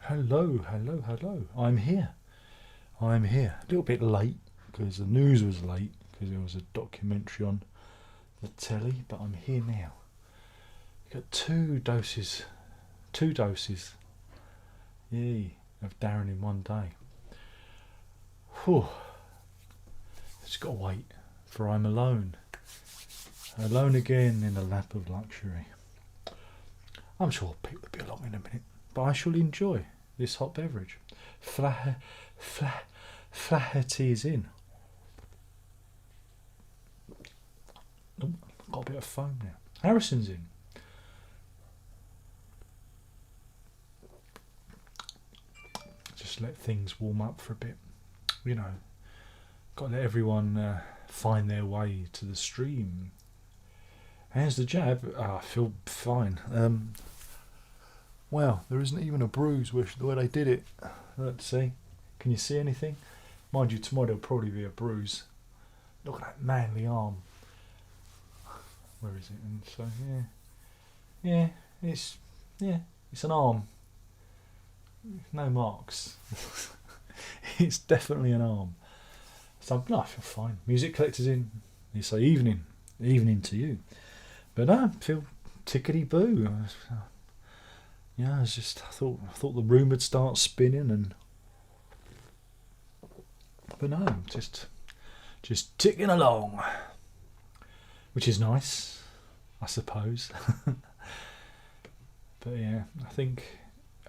Hello, hello, hello. I'm here. I'm here. A little bit late because the news was late because there was a documentary on the telly, but I'm here now. Got two doses. Two doses. Yay, of Darren in one day. Whew. Just got to wait, for I'm alone. Alone again in the lap of luxury. I'm sure people will be along in a minute, but I shall enjoy this hot beverage. Flaherty is in. Oh, got a bit of foam now. Harrison's in. Just let things warm up for a bit. You know, got to let everyone find their way to the stream. How's the jab? I feel fine. Wow, there isn't even a bruise the way they did it. Let's see. Can you see anything? Mind you, tomorrow there'll probably be a bruise. Look at that manly arm. Where is it? And so it's an arm. No marks. It's definitely an arm. So no, I feel fine. Music collector's in. You say evening to you. But no, I feel tickety boo. Yeah, I thought the room would start spinning, but no, just ticking along, which is nice, I suppose. But yeah, I think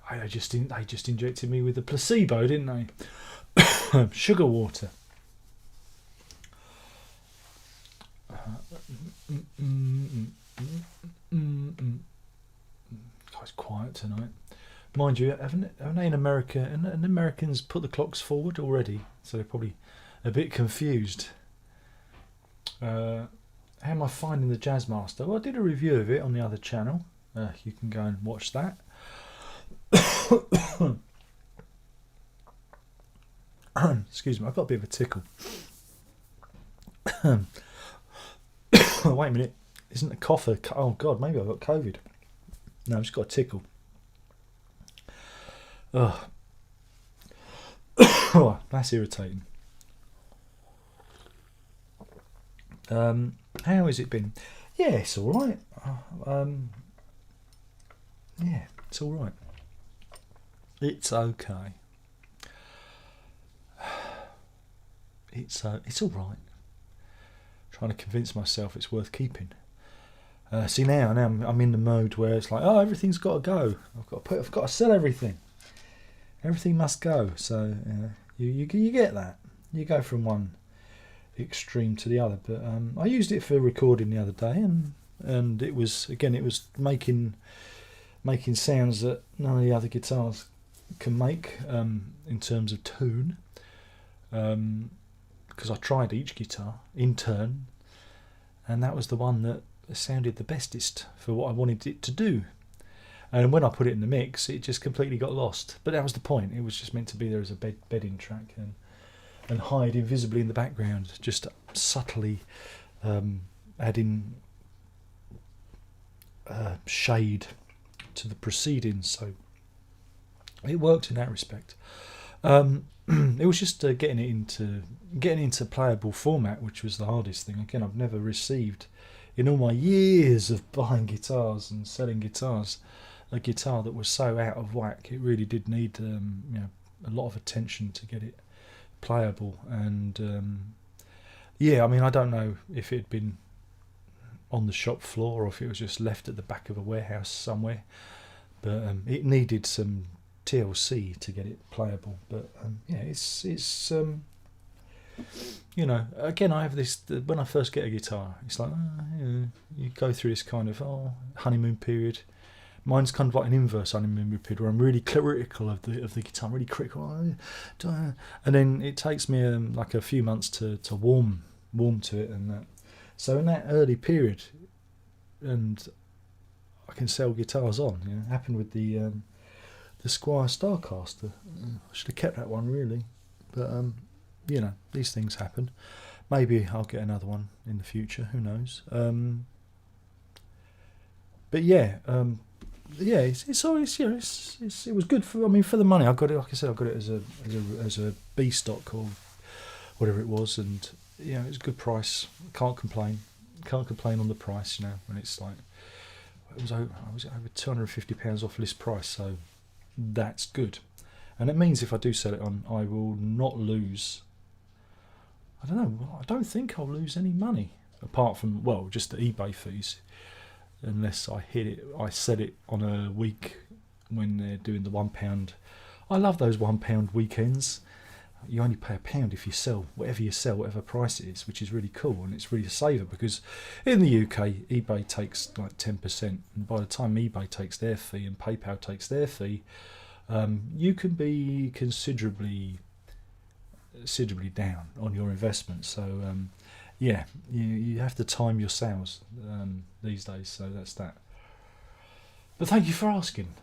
they just injected me with the placebo, didn't they? Sugar water. It's quiet tonight. Mind you, haven't they in America, and Americans put the clocks forward already, so they're probably a bit confused. How am I finding the Jazzmaster? Well, I did a review of it on the other channel. You can go and watch that. Excuse me, I've got a bit of a tickle. Wait a minute, isn't a cough oh God, maybe I've got COVID. No, I've just got a tickle. Oh, that's irritating. How has it been? Yeah, it's all right. Yeah, it's all right. It's okay. It's all right. Trying to convince myself it's worth keeping. See now I'm in the mode where it's like, oh, everything's got to go. I've got to sell everything. Everything must go. So you get that. You go from one extreme to the other. But I used it for recording the other day, and it was making sounds that none of the other guitars can make in terms of tune. Because I tried each guitar in turn, and that was the one that sounded the bestest for what I wanted it to do. And when I put it in the mix, it just completely got lost. But that was the point. It was just meant to be there as a bedding track and hide invisibly in the background, just subtly adding shade to the proceedings. So it worked in that respect. It was just getting into playable format, which was the hardest thing. Again, I've never received, in all my years of buying guitars and selling guitars, a guitar that was so out of whack. It really did need a lot of attention to get it playable. And I mean, I don't know if it had been on the shop floor or if it was just left at the back of a warehouse somewhere, but it needed some TLC to get it playable. But it's again, I have this, when I first get a guitar, it's like you go through this kind of honeymoon period. Mine's kind of like an inverse honeymoon period where I'm really critical of the guitar. I'm really critical, and then it takes me like a few months to warm to it, and that. So in that early period, and I can sell guitars on. It happened with the Squire Starcaster. I should have kept that one really, but these things happen. Maybe I'll get another one in the future. Who knows? But yeah, yeah, it's always, it was good for, I mean, for the money. I got it, like I said, I got it as a B stock or whatever it was, and it was a good price. Can't complain. Can't complain on the price, when it's like I was over £250 off list price, so that's good. And it means if I do sell it on, I will not lose. I don't know. I don't think I'll lose any money apart from, well, just the eBay fees, unless I sell it on a week when they're doing the £1. I love those £1 weekends. You only pay £1 if you sell whatever price it is, which is really cool, and it's really a saver because in the UK eBay takes like 10%, and by the time eBay takes their fee and PayPal takes their fee, you can be considerably down on your investment. So you have to time your sales these days. So that's that. But thank you for asking.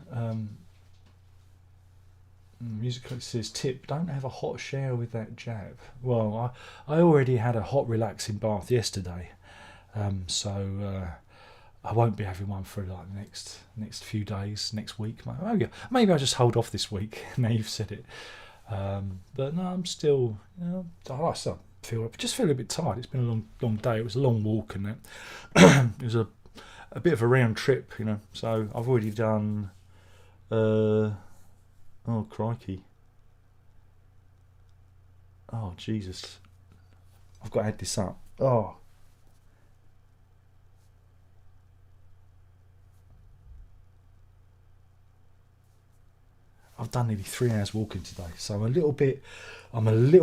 Music says, tip, don't have a hot shower with that jab. Well, I already had a hot relaxing bath yesterday, so I won't be having one for like the next few days, next week. Maybe I'll just hold off this week. Now you've said it. But no, I'm still, I just feel a bit tired. It's been a long day. It was a long walk, and that it was a bit of a round trip, So I've already done. Oh, crikey. Oh, Jesus. I've got to add this up. Oh. I've done nearly 3 hours walking today, so I'm a little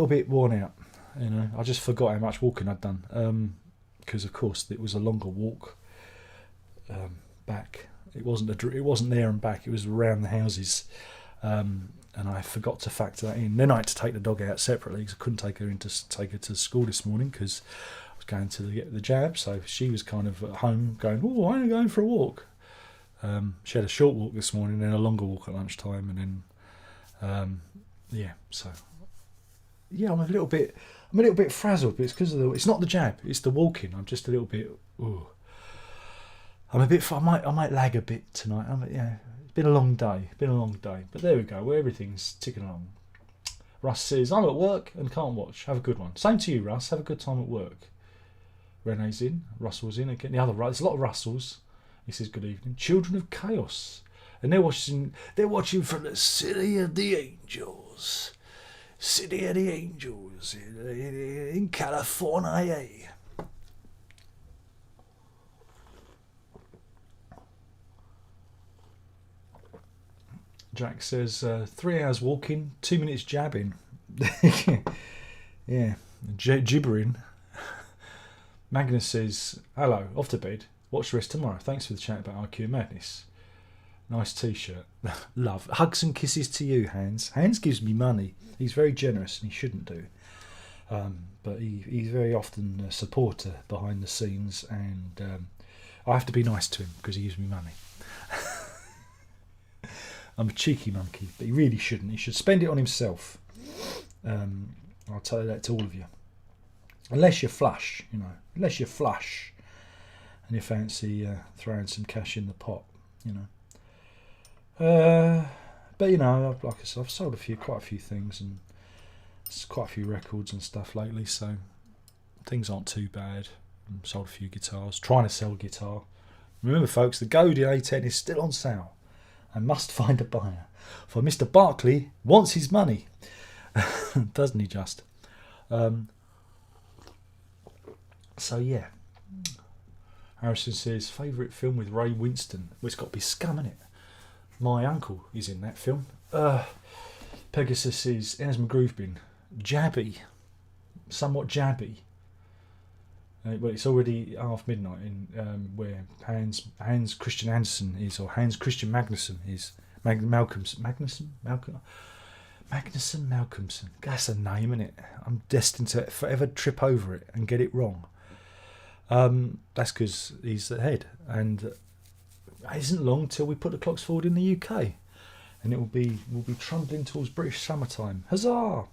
bit worn out. I just forgot how much walking I'd done. Because of course it was a longer walk back. It wasn't there and back. It was around the houses. And I forgot to factor that in. Then I had to take the dog out separately because I couldn't take her to school this morning because I was going to get the jab. So she was kind of at home going, "Oh, I'm going for a walk." She had a short walk this morning, then a longer walk at lunchtime, and then I'm a little bit frazzled, but it's because of it's not the jab, it's the walking. I'm just a little bit. Ooh. I might lag a bit tonight. It's been a long day. But there we go. Where everything's ticking along. Russ says, I'm at work and can't watch. Have a good one. Same to you, Russ. Have a good time at work. Renee's in. Russell's in again. There's a lot of Russells. He says, good evening. Children of Chaos. And they're watching from the City of the Angels. City of the Angels in California. Jack says 3 hours walking, 2 minutes jabbing. Yeah, gibbering. Magnus says, hello, off to bed. Watch the rest tomorrow. Thanks for the chat about IQ Madness. Nice t-shirt. Love. Hugs and kisses to you, Hans. Hans gives me money. He's very generous and he shouldn't do. But he's very often a supporter behind the scenes, and I have to be nice to him because he gives me money. I'm a cheeky monkey, but he really shouldn't. He should spend it on himself. I'll tell you that to all of you. Unless you're flush, Unless you're flush and you fancy throwing some cash in the pot, But like I said, I've sold quite a few things and quite a few records and stuff lately, so things aren't too bad. Sold a few guitars. Trying to sell a guitar. Remember, folks, the Godin A10 is still on sale. I must find a buyer, for Mr. Barkley wants his money. Doesn't he just? So yeah. Harrison says, favourite film with Ray Winston? Well, it's got to be Scum, innit? My uncle is in that film. Pegasus says, how's my groove been? Jabby. Somewhat jabby. Well, it's already half midnight in where Hans Christian Andersen is, or Hans Christian Magnusson is. Magnuson? Malcolmson. That's a name, isn't it? I'm destined to forever trip over it and get it wrong. That's because he's the head, and it isn't long till we put the clocks forward in the UK, and we'll be trundling towards British summertime. Huzzah!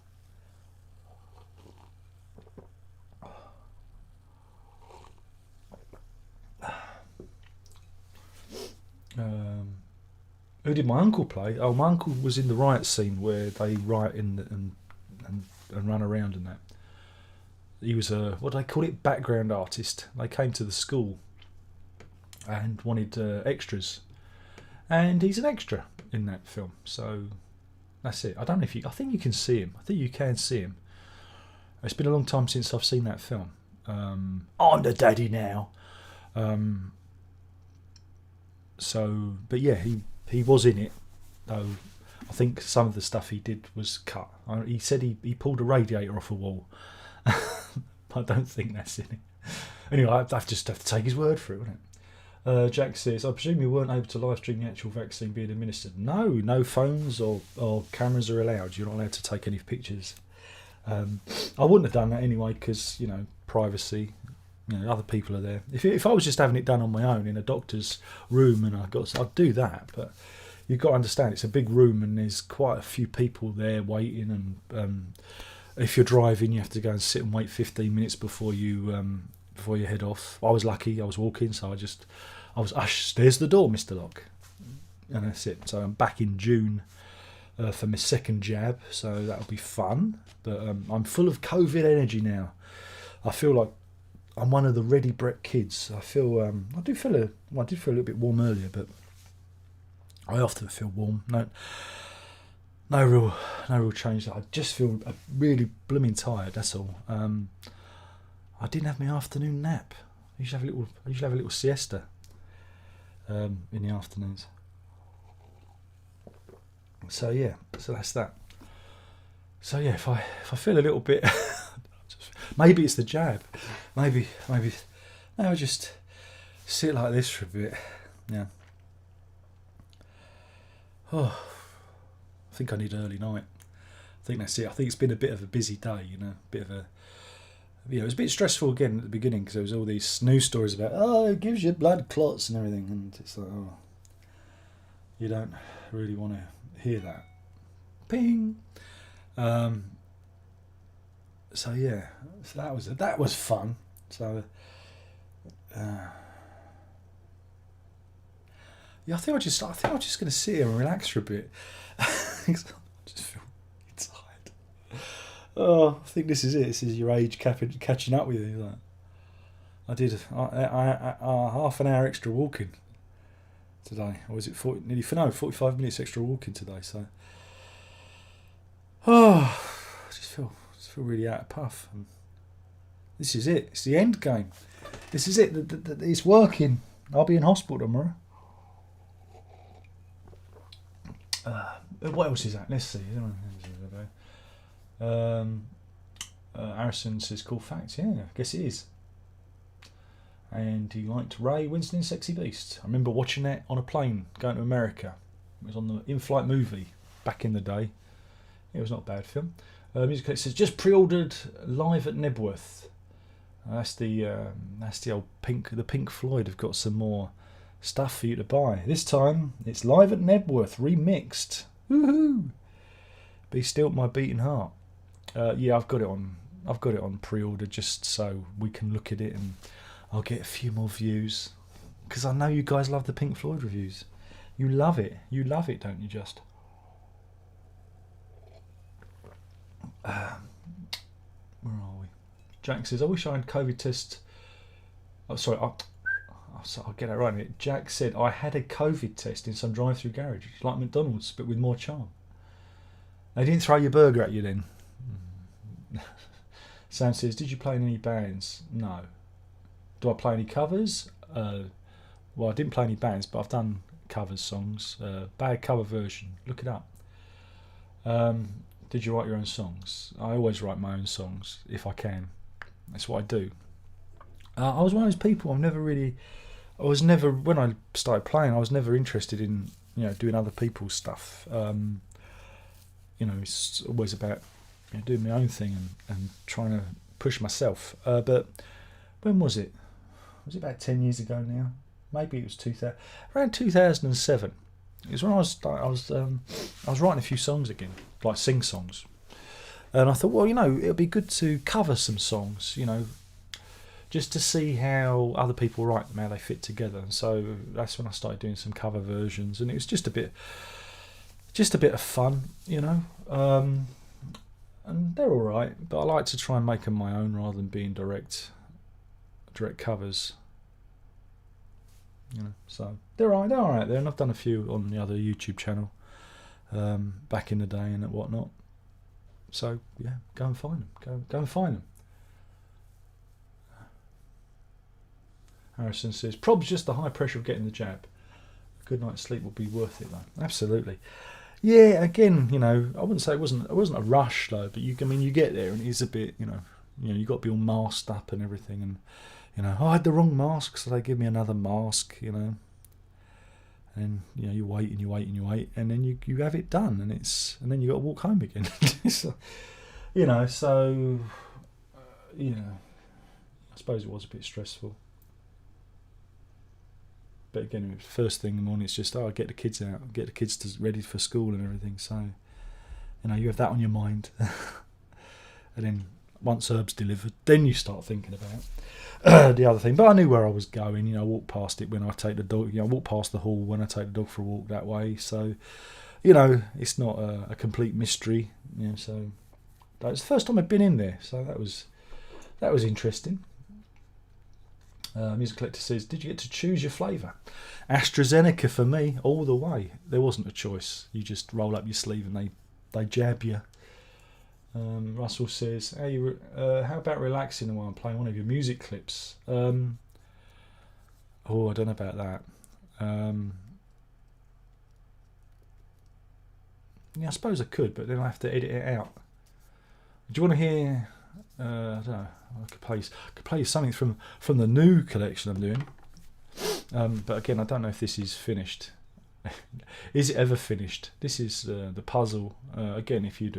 Who did my uncle play? Oh, my uncle was in the riot scene where they riot and run around and that. He was a, what do they call it, background artist. They came to the school and wanted extras, and he's an extra in that film. So that's it. I don't know if you. I think you can see him. I think you can see him. It's been a long time since I've seen that film. I'm the daddy now. So, but yeah, he was in it. Though I think some of the stuff he did was cut. He said he pulled a radiator off a wall. I don't think that's in it. Anyway, I just have to take his word for it, wouldn't it? Jack says, I presume you weren't able to live stream the actual vaccine being administered. No phones or cameras are allowed. You're not allowed to take any pictures. I wouldn't have done that anyway because, privacy. Other people are there. If I was just having it done on my own in a doctor's room and I'd do that. But you've got to understand it's a big room and there's quite a few people there waiting, and if you're driving you have to go and sit and wait 15 minutes before you head off. I was lucky, I was walking, so I was there's the door, Mr. Locke, and that's it. So I'm back in June for my second jab, so that'll be fun. But I'm full of COVID energy now. I feel like I'm one of the ready Brett kids. I do feel a little bit warm earlier, but I often feel warm. No real change. I just feel really blooming tired. That's all. I didn't have my afternoon nap. I usually have a little siesta in the afternoons. So yeah, so that's that. So yeah, if I feel a little bit, maybe it's the jab. Maybe I'll just sit like this for a bit. Yeah. Oh, I think I need early night. I think that's it. I think it's been a bit of a busy day. It was a bit stressful again at the beginning because there was all these news stories about it gives you blood clots and everything, and it's like, you don't really want to hear that. Ping. So yeah, so that was fun. So yeah, I think I'm just going to sit here and relax for a bit. I just feel tired. Oh, I think this is it. This is your age catching up with you. Like, I did half an hour extra walking today. Or was it 45 minutes extra walking today? So, I just feel really out of puff. And this is it. It's the end game. This is it. It's working. I'll be in hospital tomorrow. What else is that? Let's see. Harrison says, cool facts. Yeah, I guess it is. And he liked Ray Winston in Sexy Beast. I remember watching that on a plane going to America. It was on the in-flight movie back in the day. It was not a bad film. Music Clip says, just pre-ordered Live at Nebworth. That's the old Pink Floyd have got some more stuff for you to buy. This time it's Live at Nebworth remixed. Woohoo! Be Still My Beating Heart. Yeah, I've got it on pre-order just so we can look at it and I'll get a few more views because I know you guys love the Pink Floyd reviews. You love it, don't you? Just where are we? Jack says, I wish I had COVID test. Oh, sorry, I'll get that right. Jack said, I had a COVID test in some drive-through garage, like McDonald's, but with more charm. They didn't throw your burger at you then. Sam says, did you play in any bands? No. Do I play any covers? Well, I didn't play any bands, but I've done cover songs. Bad cover version. Look it up. Did you write your own songs? I always write my own songs, if I can. That's what I do. I was one of those people, when I started playing, I was never interested in, doing other people's stuff. It's always about doing my own thing and trying to push myself. But when was it? Was it about 10 years ago now? Maybe it was around 2007. It was when I was writing a few songs again, like sing songs. And I thought, well, it'd be good to cover some songs, just to see how other people write them, how they fit together. And so that's when I started doing some cover versions, and it was just a bit of fun, you know. And they're all right, but I like to try and make them my own rather than being direct covers. You know, so they're all right there, and I've done a few on the other YouTube channel back in the day and whatnot. So yeah, go and find them. Go and find them. Harrison says, probably just the high pressure of getting the jab. A good night's sleep will be worth it though. Absolutely. Yeah, again, you know, I wouldn't say it wasn't a rush though, but you get there and it is a bit, you know, you got to be all masked up and everything, and you know, I had the wrong mask, so they give me another mask, you know, and you know, you wait, and then you have it done, and then you got to walk home again. So, you know, I suppose it was a bit stressful. But again, first thing in the morning, it's just, get the kids out, get the kids ready for school and everything. So, you know, you have that on your mind. And then once Herb's delivered, then you start thinking about the other thing. But I knew where I was going. You know, I walk past it when I take the dog. You know, I walk past the hall when I take the dog for a walk that way. So, you know, it's not a complete mystery. You know, so that was the first time I'd been in there. So that was interesting. Music Collector says, did you get to choose your flavour? AstraZeneca for me, all the way. There wasn't a choice. You just roll up your sleeve and they jab you. Russell says, how about relaxing while I'm playing one of your music clips? I don't know about that. Yeah, I suppose I could, but then I have to edit it out. Do you want to hear... I don't know. I could play something from the new collection I'm doing. But again, I don't know if this is finished. Is it ever finished? This is the puzzle. Again, if you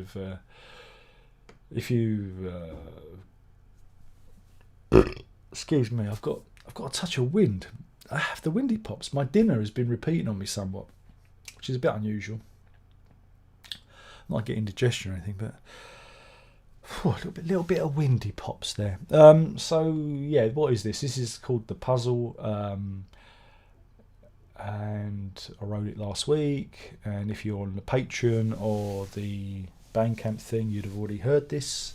excuse me, I've got a touch of wind. I have the windy pops. My dinner has been repeating on me somewhat, which is a bit unusual. I'm not getting indigestion or anything, but a little bit of windy pops there. So yeah, what is this? This is called the puzzle, and I wrote it last week. And if you're on the Patreon or the Bandcamp thing, you'd have already heard this.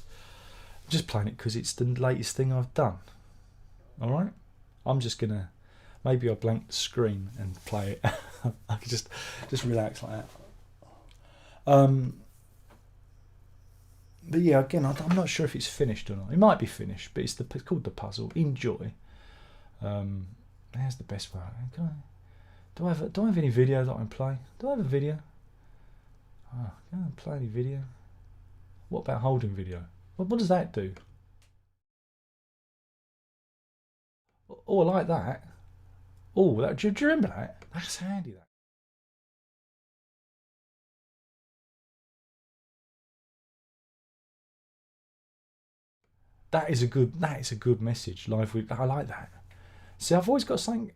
I'm just playing it because it's the latest thing I've done. All right, I'm just gonna maybe I'll blank the screen and play it. I could just relax like that. But yeah, again, I'm not sure if it's finished or not. It might be finished, but it's called the puzzle. Enjoy. There's the best way. Do I have any video that I can play? Do I have a video? Oh, can I play any video? What about holding video? What does that do? Oh, I like that. Oh, do you remember that? That's handy. That is a good message. Live with, I like that. See, I've always got something.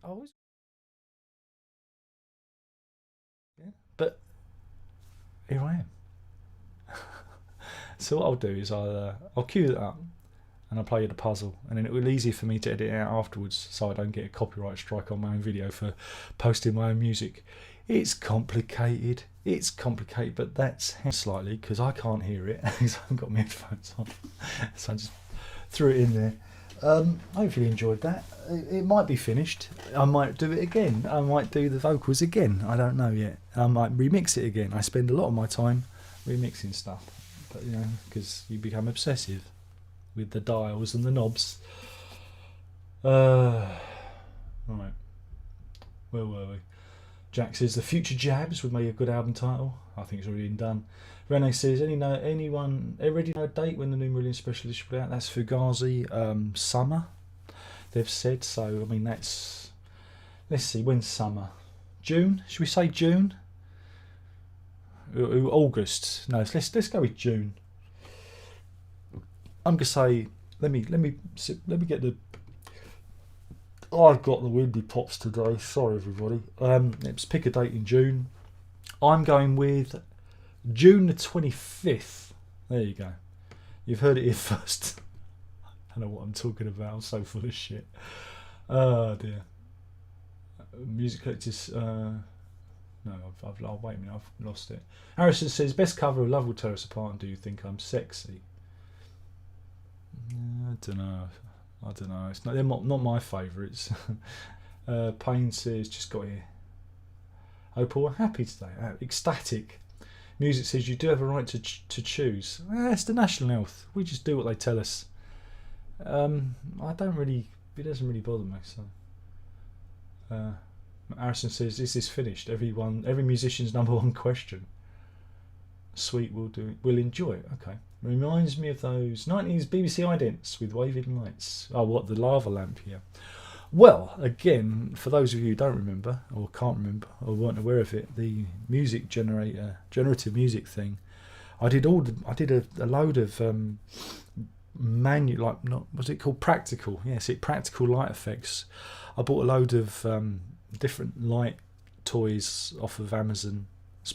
Yeah, but here I am. So what I'll do is I'll cue it up and I'll play you the puzzle, and then it will be easy for me to edit it out afterwards, so I don't get a copyright strike on my own video for posting my own music. It's complicated, but that's slightly because I can't hear it because I haven't got my headphones on. So I just threw it in there. Hopefully you enjoyed that. It might be finished. I might do it again. I might do the vocals again. I don't know yet. I might remix it again. I spend a lot of my time remixing stuff, but you know, because you become obsessive with the dials and the knobs. Right, where were we? Jack says the Future Jabs would make a good album title. I think it's already been done. Renee says, anyone already know a date when the new Million Special Edition will be out? That's Fugazi, summer, they've said. So I mean, let's see, when's summer? June? Should we say June? August? No, let's go with June. I'm gonna say, let me get the. I've got the windy pops today. Sorry, everybody. Let's pick a date in June. I'm going with June the 25th. There you go. You've heard it here first. I know what I'm talking about. I'm so full of shit. Oh dear. Music collectors. No, oh, wait a minute, I've lost it. Harrison says, best cover of Love Will Tear Us Apart and Do You Think I'm Sexy? I don't know. It's not, they're not my favourites. Payne says, just got here. Opal, we're happy today. Ecstatic. Music says, you do have a right to choose. It's the national health. We just do what they tell us. I don't really, it doesn't really bother me. So, Harrison says, is this finished? Every musician's number one question. Sweet, we'll enjoy it. Okay. Reminds me of those 90s BBC idents with waving lights. Oh, what, the lava lamp here. Well, again, for those of you who don't remember, or can't remember, or weren't aware of it, the music generative music thing, I did a load of was it called practical? Yes, practical light effects. I bought a load of different light toys off of Amazon.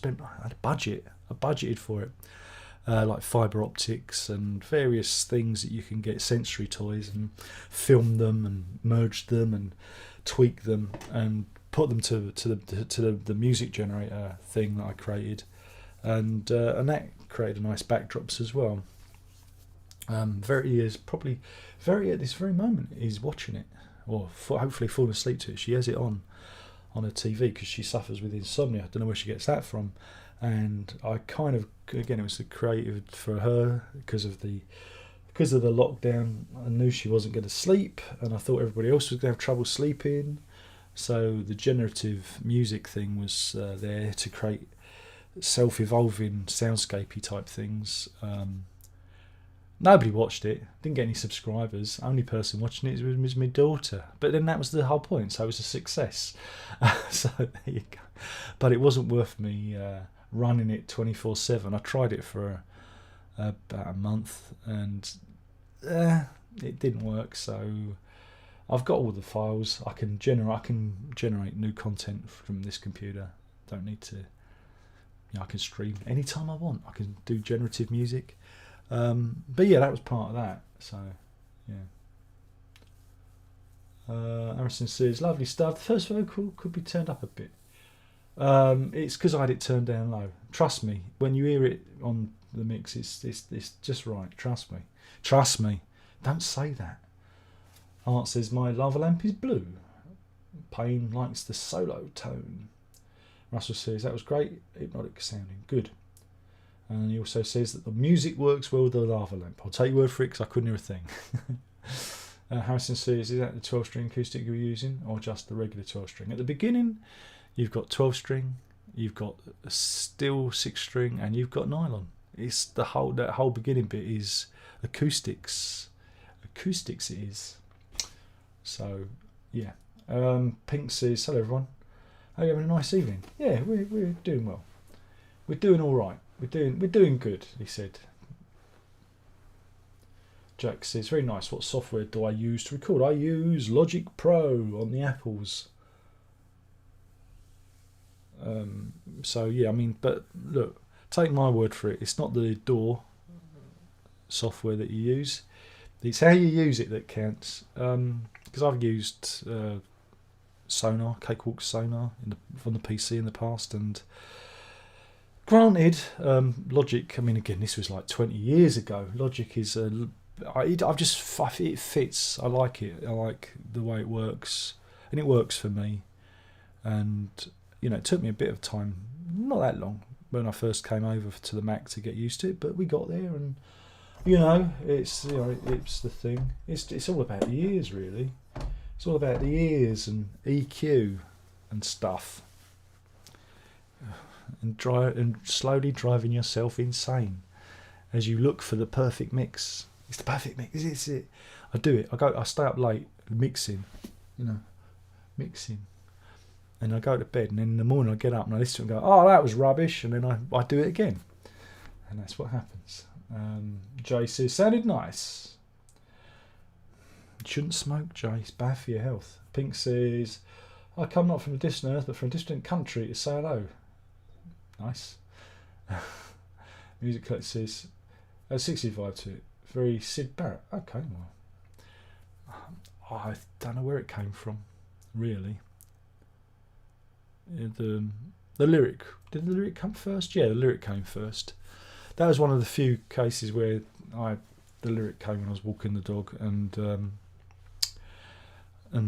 I had a budget. I budgeted for it. Like fibre optics and various things that you can get, sensory toys, and film them and merge them and tweak them and put them to the music generator thing that I created, and that created nice backdrops as well. Verity is probably at this very moment is watching it, or hopefully falling asleep to it. She has it on her TV because she suffers with insomnia. I don't know where she gets that from. And I kind of, again, it was creative for her because of the lockdown. I knew she wasn't going to sleep, and I thought everybody else was going to have trouble sleeping. So the generative music thing was there to create self-evolving soundscapey type things. Nobody watched it, didn't get any subscribers. Only person watching it was my daughter. But then that was the whole point, so it was a success. So there you go. But it wasn't worth me running it 24/7. I tried it for about a month, and it didn't work. So I've got all the files. I can generate new content from this computer. Don't need to. I can stream anytime I want. I can do generative music. But yeah, that was part of that. So yeah. Harrison says, lovely stuff. The first vocal could be turned up a bit. It's because I had it turned down low. Trust me, when you hear it on the mix, it's just right. Trust me. Don't say that. Art says, my lava lamp is blue. Payne likes the solo tone. Russell says, that was great, hypnotic sounding. Good. And he also says that the music works well with the lava lamp. I'll take your word for it because I couldn't hear a thing. Harrison says, is that the 12-string acoustic you were using, or just the regular 12-string? At the beginning, you've got 12-string, you've got a steel 6-string, and you've got nylon. It's that whole beginning bit is acoustics. Acoustics it is. So yeah. Pink says, hello everyone. Are you having a nice evening? Yeah, we're doing well. We're doing all right. We're doing good, he said. Jack says, very nice. What software do I use to record? I use Logic Pro on the Apples. So yeah, I mean, but look, take my word for it. It's not the DAW software that you use. It's how you use it that counts. Because I've used Sonar, Cakewalk Sonar from the PC in the past, and granted, Logic. I mean, again, this was like 20 years ago. Logic is it fits. I like it. I like the way it works, and it works for me. And it took me a bit of time, not that long, when I first came over to the Mac to get used to it. But we got there, and it's the thing. It's all about the ears, really. It's all about the ears and EQ and stuff. And slowly driving yourself insane as you look for the perfect mix. It's the perfect mix. It's it. I do it. I stay up late mixing, and I go to bed, and then in the morning I get up and I listen to it and go, oh, that was rubbish, and then I do it again, and that's what happens. Jay says, sounded nice. You shouldn't smoke, Jay. It's bad for your health. Pink says, I come not from a distant earth, but from a distant country to say hello. Nice. Music Collector says, 65 to it. Very Sid Barrett. Okay, well, I don't know where it came from, really. The lyric, did the lyric come first? Yeah, the lyric came first. That was one of the few cases where the lyric came when I was walking the dog, and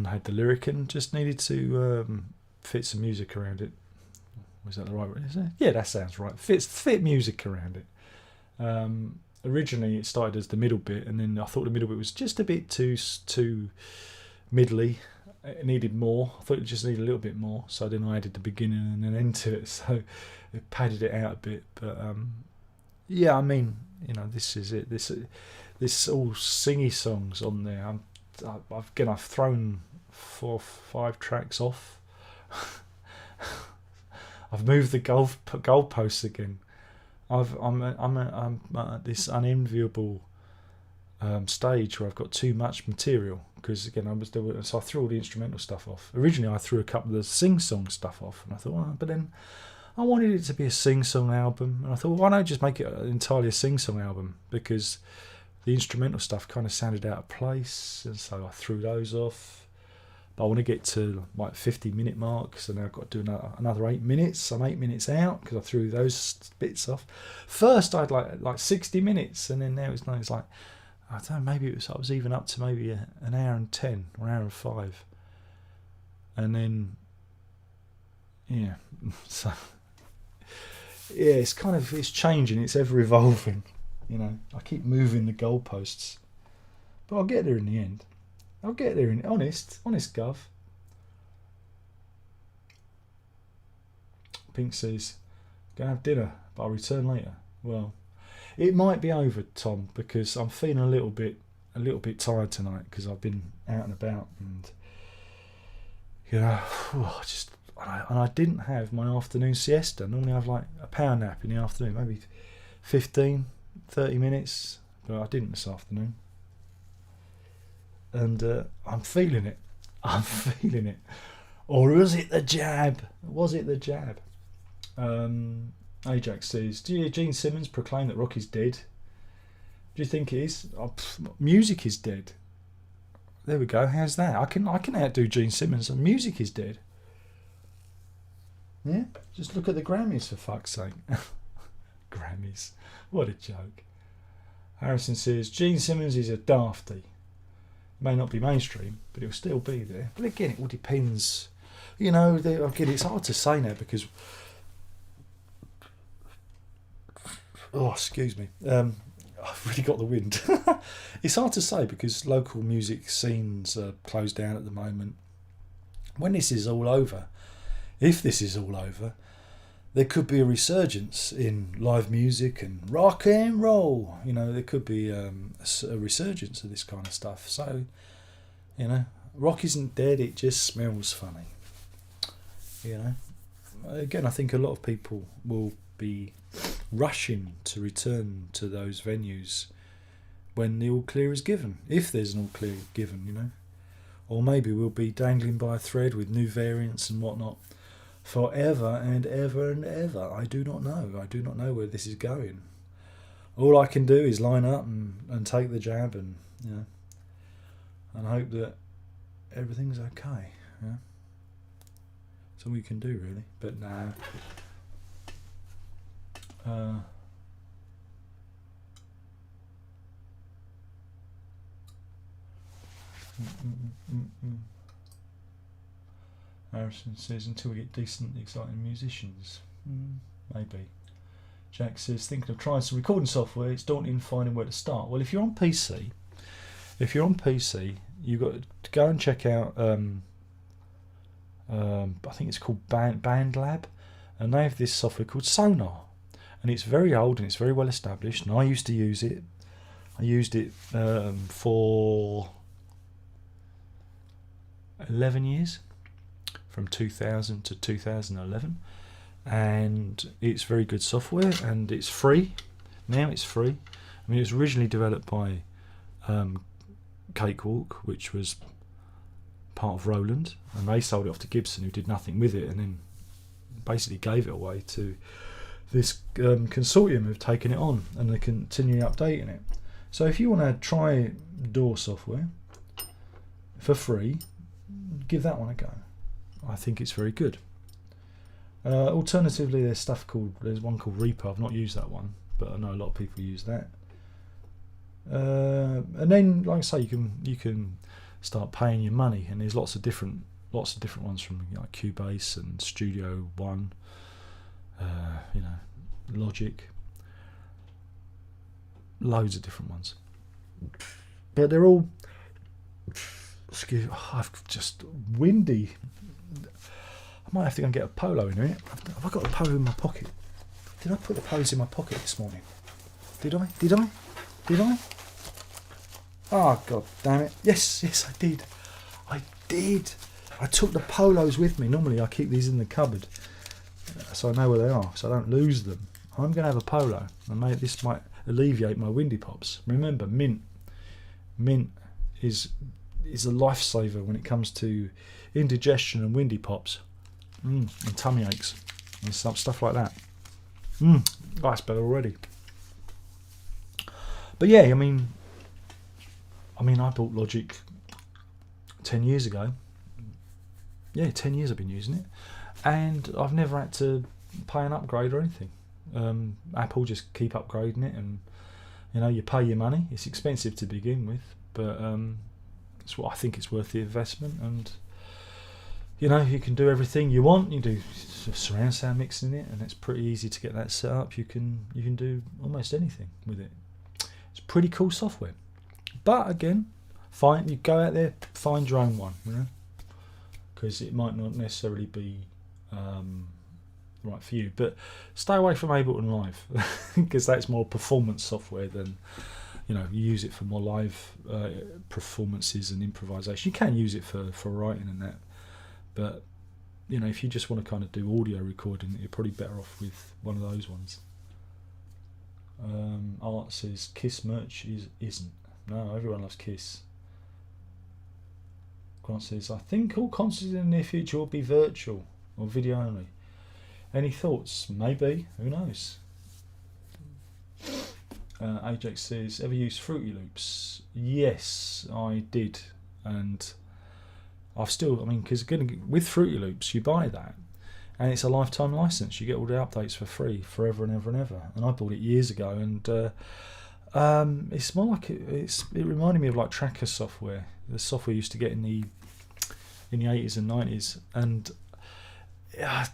had the lyric and just needed to fit some music around it. Was that the right word? Yeah, that sounds right. Fit music around it. Originally it started as the middle bit, and then I thought the middle bit was just a bit too middly. It needed more. I thought it just needed a little bit more, so then I added the beginning and then end to it, so it padded it out a bit. But yeah, I mean, this is it. This all singy songs on there. I've thrown 4 or 5 tracks off. I've moved the goalposts again. I'm at this unenviable stage where I've got too much material, because again so I threw all the instrumental stuff off. Originally I threw a couple of the sing-song stuff off, and I thought, but then I wanted it to be a sing-song album, and I thought, why don't I just make it entirely a sing-song album, because the instrumental stuff kind of sounded out of place, and so I threw those off. But I want to get to like 50-minute mark, so now I've got to do another 8 minutes. I'm 8 minutes out because I threw those bits off. First I'd like 60 minutes, and then now it's like, I don't know, maybe I was even up to maybe an hour and 10 or an hour and 5. And then, yeah, so, yeah, it's changing, it's ever evolving, I keep moving the goalposts. But I'll get there in the end. I'll get there in honest Gov. Pink says, go have dinner, but I'll return later. Well, it might be over, Tom, because I'm feeling a little bit tired tonight, because I've been out and about, and I didn't have my afternoon siesta. Normally I have like a power nap in the afternoon, maybe 15, 30 minutes, but I didn't this afternoon. And I'm feeling it. Or was it the jab? Ajax says, do you hear Gene Simmons proclaim that rock is dead? Do you think it is? Music is dead. There we go. How's that? I can outdo Gene Simmons, and music is dead. Yeah? Just look at the Grammys, for fuck's sake. Grammys. What a joke. Harrison says, Gene Simmons is a dafty. May not be mainstream, but it'll still be there. But again, it all depends. Again, it's hard to say now, because... Oh, excuse me. I've really got the wind. It's hard to say, because local music scenes are closed down at the moment. When this is all over, if this is all over, there could be a resurgence in live music and rock and roll. There could be a resurgence of this kind of stuff. So, rock isn't dead, it just smells funny. Again, I think a lot of people will be rushing to return to those venues when the all clear is given, if there's an all clear given, or maybe we'll be dangling by a thread with new variants and whatnot forever and ever and ever. I do not know where this is going. All I can do is line up and take the jab, and and hope that everything's okay. That's all we can do, really. But no. Harrison says, until we get decent, exciting musicians. Maybe. Jack says, thinking of trying some recording software, it's daunting finding where to start. Well, if you're on PC, you've got to go and check out, I think it's called BandLab, and they have this software called Sonar. And it's very old and it's very well established, and I used to use it. I used it for 11 years, from 2000 to 2011, and it's very good software, and it's free. Now it's free. I mean, it was originally developed by Cakewalk, which was part of Roland, and they sold it off to Gibson, who did nothing with it, and then basically gave it away to this consortium who've taken it on, and they're continually updating it. So if you want to try DAW software, for free, give that one a go. I think it's very good. Alternatively, there's one called Reaper. I've not used that one, but I know a lot of people use that. And then, like I say, you can start paying your money, and there's lots of different ones from like Cubase and Studio One, Logic, loads of different ones. But they're all. I've just windy. I might have to go and get a polo in a minute. Have I got a polo in my pocket? Did I put the polos in my pocket this morning? Did I? Oh, god damn it. Yes, I did. I took the polos with me. Normally I keep these in the cupboard so I know where they are, so I don't lose them. I'm going to have a polo, and this might alleviate my windy pops. Remember, mint is a lifesaver when it comes to indigestion and windy pops. And tummy aches and stuff like that. That's better already. But yeah, I mean, I bought Logic 10 years ago. Yeah, 10 years I've been using it, and I've never had to pay an upgrade or anything. Apple just keep upgrading it, and you pay your money. It's expensive to begin with, but it's what I think it's worth the investment. And you can do everything you want. You do surround sound mixing it, and it's pretty easy to get that set up. You can do almost anything with it. It's pretty cool software. But again, you go out there, find your own one, because it might not necessarily be right for you. But stay away from Ableton Live, because that's more performance software than you use it for more live performances and improvisation. You can use it for writing and that. But if you just want to kind of do audio recording, you're probably better off with one of those ones. Art says Kiss merch isn't. No, everyone loves Kiss. Grant says, I think all concerts in the near future will be virtual or video only. Any thoughts? Maybe. Who knows? Ajax says, ever use Fruity Loops? Yes, I did, and I've still, because with Fruity Loops you buy that, and it's a lifetime license. You get all the updates for free forever and ever and ever. And I bought it years ago, and it's more like it reminded me of like tracker software, the software you used to get in the 80s and 90s, and I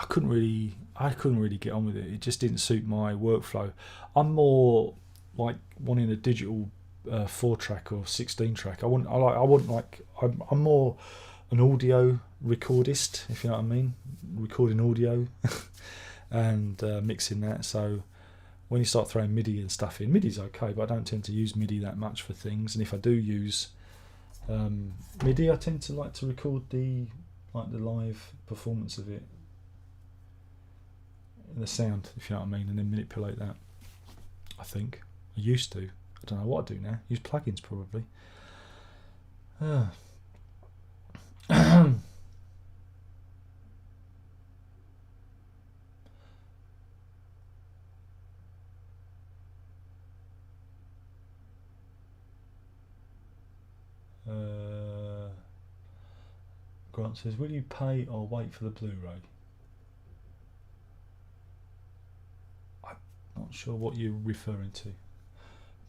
couldn't really get on with it. It just didn't suit my workflow. I'm more like wanting a digital 4-track or 16-track. I'm more an audio recordist, if you know what I mean, recording audio and mixing that. So when you start throwing MIDI and stuff in, MIDI's okay, but I don't tend to use MIDI that much for things. And if I do use MIDI, I tend to like to record the live performance of it, the sound, if you know what I mean, and then manipulate that. I think I used to. I don't know what I do now. Use plugins probably. Grant says, will you pay or wait for the Blu-ray? I'm not sure what you're referring to.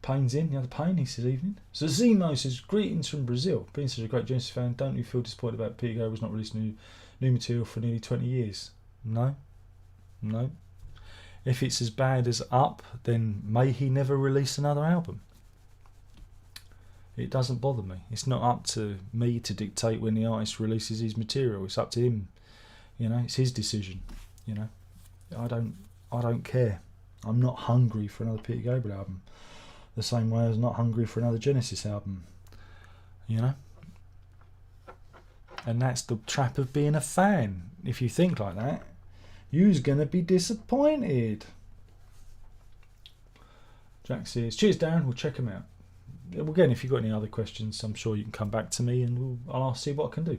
Payne's in, the other Payne, he says evening. So Zemo says, greetings from Brazil. Being such a great Genesis fan, don't you feel disappointed about Peter Gabriel's not releasing new material for nearly 20 years? No. If it's as bad as Up, then may he never release another album. It doesn't bother me. It's not up to me to dictate when the artist releases his material. It's up to him. It's his decision. I don't care. I'm not hungry for another Peter Gabriel album, the same way as not hungry for another Genesis album. And that's the trap of being a fan. If you think like that, you's gonna be disappointed. Jack says, cheers Darren, we'll check him out. Again, if you've got any other questions, I'm sure you can come back to me and I'll see what I can do.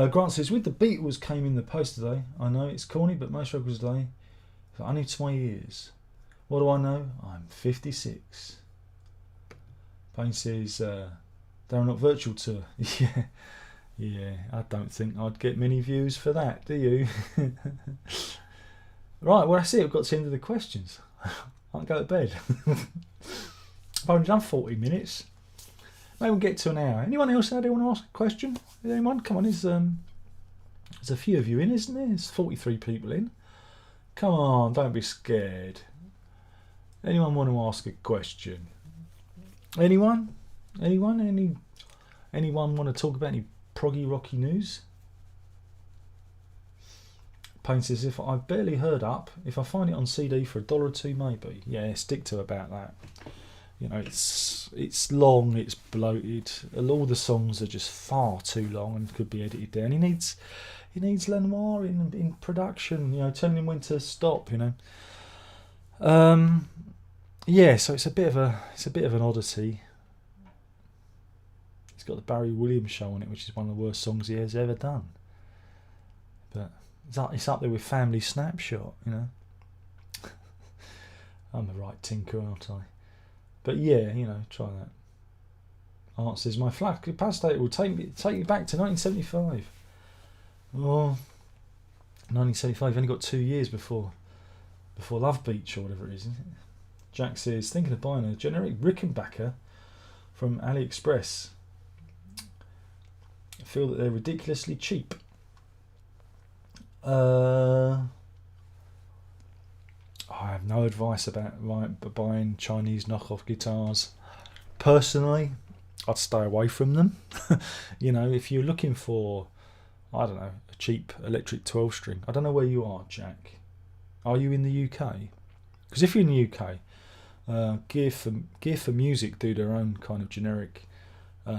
Grant says, with the Beatles came in the post today. I know it's corny, but most records today, I need to my ears. What do I know? I'm 56. Payne says, They're not virtual tour. Yeah. Yeah, I don't think I'd get many views for that, do you? Right, well that's it. We've got to the end of the questions. I can go to bed. I've only done 40 minutes. Maybe we'll get to an hour. Anyone else out there want to ask a question? Anyone? Come on, there's a few of you in, isn't there? There's 43 people in. Come on, don't be scared. Anyone want to ask a question? Anyone? Anyone want to talk about any proggy rocky news? Payne says, if I've barely heard Up, if I find it on CD for $1 or $2 maybe. Yeah, stick to about that. You know, it's long, it's bloated, all the songs are just far too long and could be edited down. He needs Lenoir in production, you know, telling him when to stop, you know. Yeah, so it's a bit of an oddity. It's got the Barry Williams show on it, which is one of the worst songs he has ever done. But it's up there with Family Snapshot, you know. I'm the right tinker, aren't I? But yeah, you know, try that. Art says, my flat capacitor will take you back to 1975. Oh, 1975, you've only got 2 years before Love Beach or whatever it is, isn't it? Jack says, thinking of buying a generic Rickenbacker from AliExpress. I feel that they're ridiculously cheap. I have no advice about buying Chinese knockoff guitars. Personally, I'd stay away from them. You know, if you're looking for, I don't know, a cheap electric 12-string. I don't know where you are, Jack. Are you in the UK? Because if you're in the UK, Gear for Music do their own kind of generic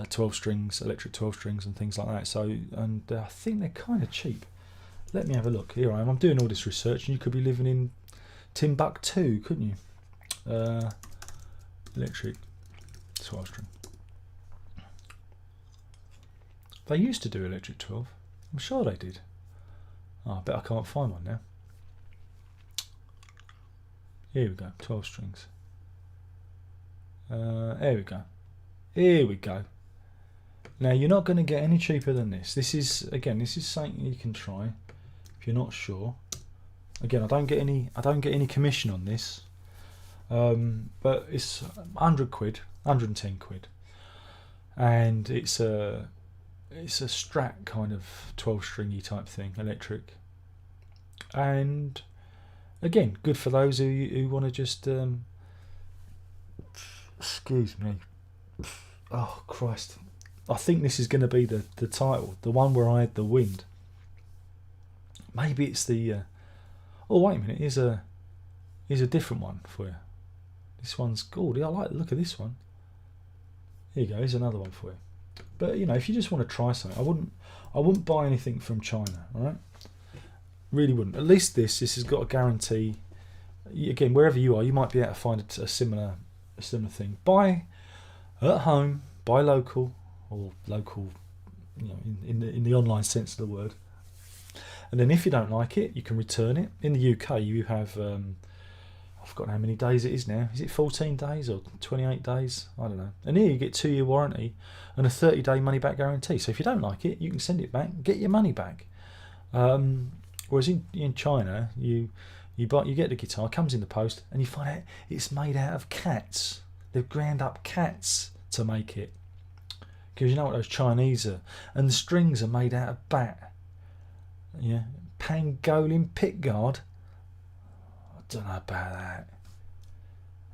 12 strings, electric 12 strings and things like that. So, and I think they're kind of cheap. Let me have a look. Here I am. I'm doing all this research, and you could be living in Timbuktu, couldn't you? Electric 12 string. They used to do electric 12. I'm sure they did. Oh, I bet I can't find one now. Here we go. 12 strings. There we go. Here we go. Now you're not going to get any cheaper than this. This is something you can try if you're not sure. Again, I don't get any commission on this, but it's 100 quid, 110 quid, and it's a Strat kind of 12-stringy type thing, electric, and again, good for those who want to just excuse me. Oh Christ! I think this is going to be the title, the one where I had the wind. Maybe it's the. Oh wait a minute! Here's a different one for you. This one's good. I like the look of this one. Here you go. Here's another one for you. But you know, if you just want to try something, I wouldn't buy anything from China. All right, really wouldn't. At least this has got a guarantee. Again, wherever you are, you might be able to find a similar thing. Buy at home. Buy local, or local, you know, in the online sense of the word. And then if you don't like it, you can return it. In the UK, you have, I've forgotten how many days it is now. Is it 14 days or 28 days? I don't know. And here you get 2-year warranty and a 30-day money-back guarantee. So if you don't like it, you can send it back, get your money back. Whereas in China, you get the guitar, it comes in the post, and you find out it's made out of cats. They've ground up cats to make it. Because you know what those Chinese are. And the strings are made out of bat. Yeah, pangolin pickguard. I don't know about that.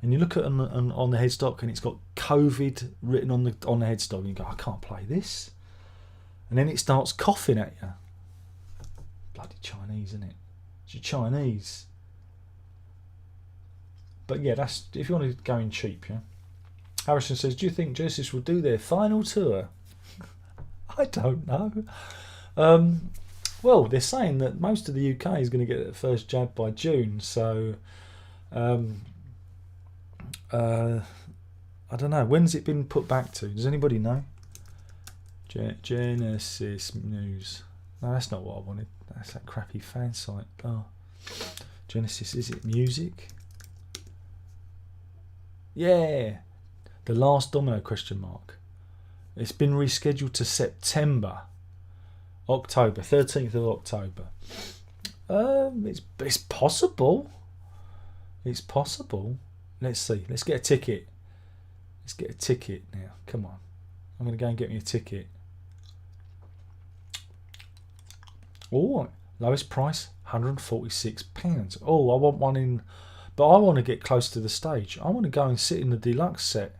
And you look at on the headstock, and it's got COVID written on the headstock, and you go, I can't play this. And then it starts coughing at you. Bloody Chinese, isn't it? It's Chinese. But yeah, that's if you want to go in cheap. Yeah. Harrison says, do you think Genesis will do their final tour? I don't know. Well, they're saying that most of the UK is going to get their first jab by June, so I don't know. When's it been put back to? Does anybody know? Genesis News. No, that's not what I wanted. That's that crappy fan site. Oh, Genesis, is it music? Yeah. The Last Domino ? It's been rescheduled to October 13th of October. It's possible. It's possible. Let's see. Let's get a ticket. Let's get a ticket now. Come on. I'm going to go and get me a ticket. Oh, lowest price, £146. Oh, I want one in, but I want to get close to the stage. I want to go and sit in the deluxe set.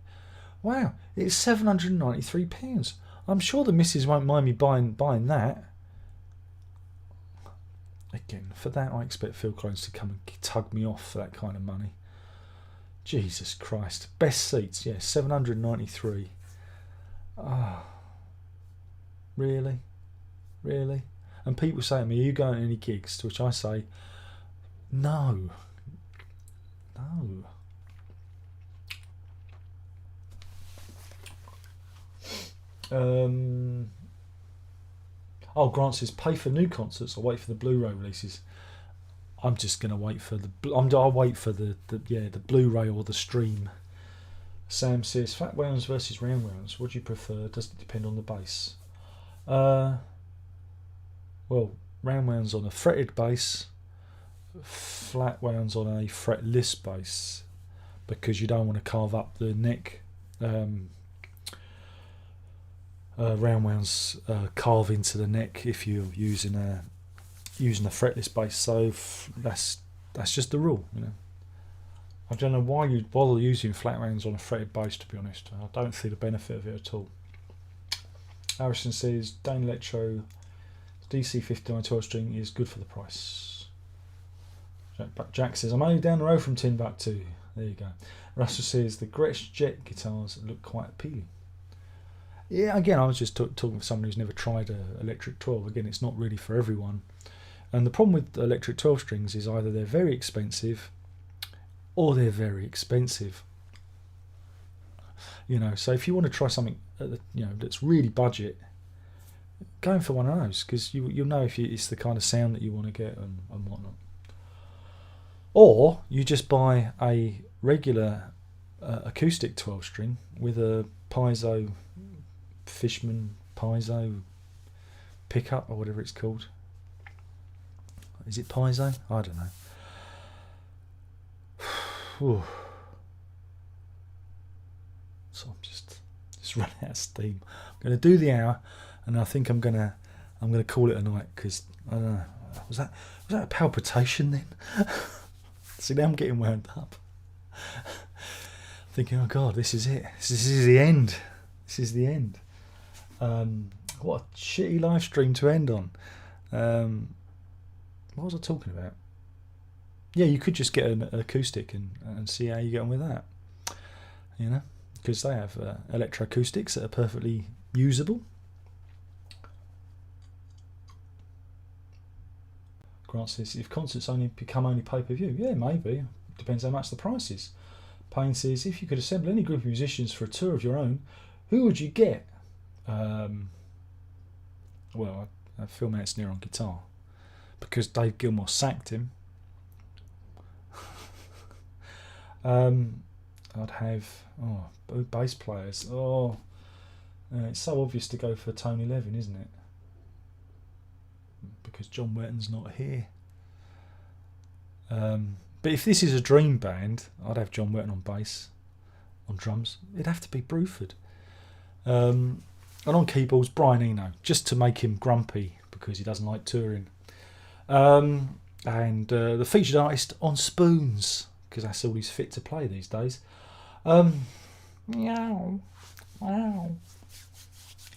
Wow, it's £793. I'm sure the missus won't mind me buying that. Again, for that I expect Phil Collins to come and tug me off for that kind of money. Jesus Christ. Best seats, yeah, 793. Ah, really? Really? And people say to me, are you going to any gigs? To which I say, no. Grant says, pay for new concerts or wait for the Blu-ray releases. I'm just going to wait for I'll wait for the Blu-ray or the stream. Sam says, flat wounds versus round wounds. What do you prefer? Does it depend on the bass? Well, round wounds on a fretted bass, flat wounds on a fretless bass, because you don't want to carve up the neck. Round wounds carve into the neck if you're using a fretless bass. So that's just the rule, you know. I don't know why you'd bother using flat wounds on a fretted bass, to be honest. I don't see the benefit of it at all. Harrison says, Dane Electro DC59 12 string is good for the price. Jack says, I'm only down the road from Timbuktu. There you go. Russell says, the Gretsch Jet guitars look quite appealing. Yeah, again, I was just talking with someone who's never tried an electric 12. Again, it's not really for everyone. And the problem with electric 12 strings is either they're very expensive or they're very expensive. You know, so if you want to try something that's really budget, going for one of those, because you'll know if it's the kind of sound that you want to get and whatnot. Or you just buy a regular acoustic 12 string with a piezo, Fishman piezo pickup or whatever it's called. Is it piezo? I don't know. So I'm just running out of steam. I'm going to do the hour, and I think I'm gonna call it a night, because I don't know. Was that a palpitation then? See, now I'm getting wound up. Thinking, oh God, this is it. This is the end. This is the end. What a shitty live stream to end on. What was I talking about? Yeah, you could just get an acoustic and see how you get on with that. You know, because they have electroacoustics that are perfectly usable. Grant says, if concerts become only pay-per-view, yeah, maybe. Depends how much the price is. Payne says, if you could assemble any group of musicians for a tour of your own, who would you get? Well, I Phil Mantzner on guitar, because Dave Gilmour sacked him. I'd have bass players. It's so obvious to go for Tony Levin, isn't it? Because John Wetton's not here. But if this is a dream band, I'd have John Wetton on bass. On drums, it'd have to be Bruford. And on keyboards, Brian Eno, just to make him grumpy because he doesn't like touring. And the featured artist on spoons, because that's all he's fit to play these days. Meow. Wow.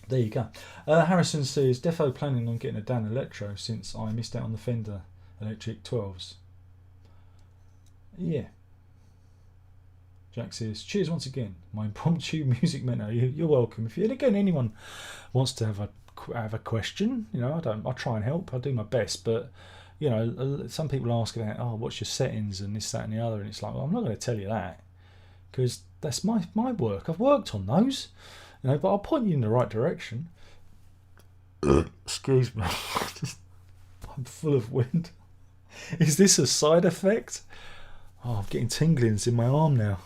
There you go. Harrison says, defo planning on getting a Dan Electro since I missed out on the Fender Electric 12s. Yeah. Jack says, cheers once again. My impromptu music mentor. You're welcome. If anyone wants to have a question, I try and help. I do my best, but some people ask about, what's your settings and this, that, and the other, and it's like, well, I'm not going to tell you that because that's my work. I've worked on those, but I'll point you in the right direction. Excuse me. I'm full of wind. Is this a side effect? I'm getting tinglings in my arm now.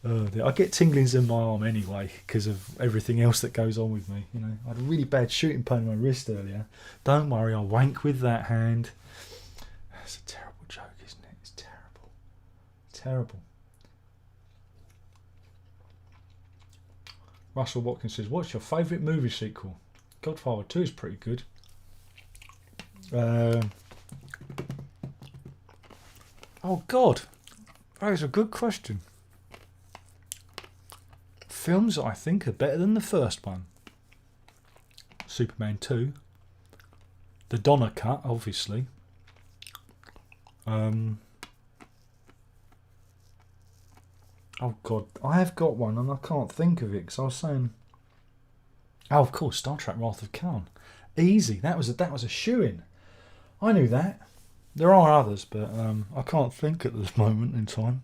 I get tinglings in my arm anyway because of everything else that goes on with me. You know, I had a really bad shooting pain in my wrist earlier. Don't worry, I'll wank with that hand. That's a terrible joke, isn't it? It's terrible. Terrible. Russell Watkins says, what's your favourite movie sequel? Godfather 2 is pretty good. Oh God, that is a good question. Films that I think are better than the first one. Superman 2. The Donner cut, obviously. Oh God, I have got one and I can't think of it because I was saying. Oh, of course, Star Trek: Wrath of Khan. Easy. That was a shoo-in. I knew that. There are others, but I can't think at this moment in time.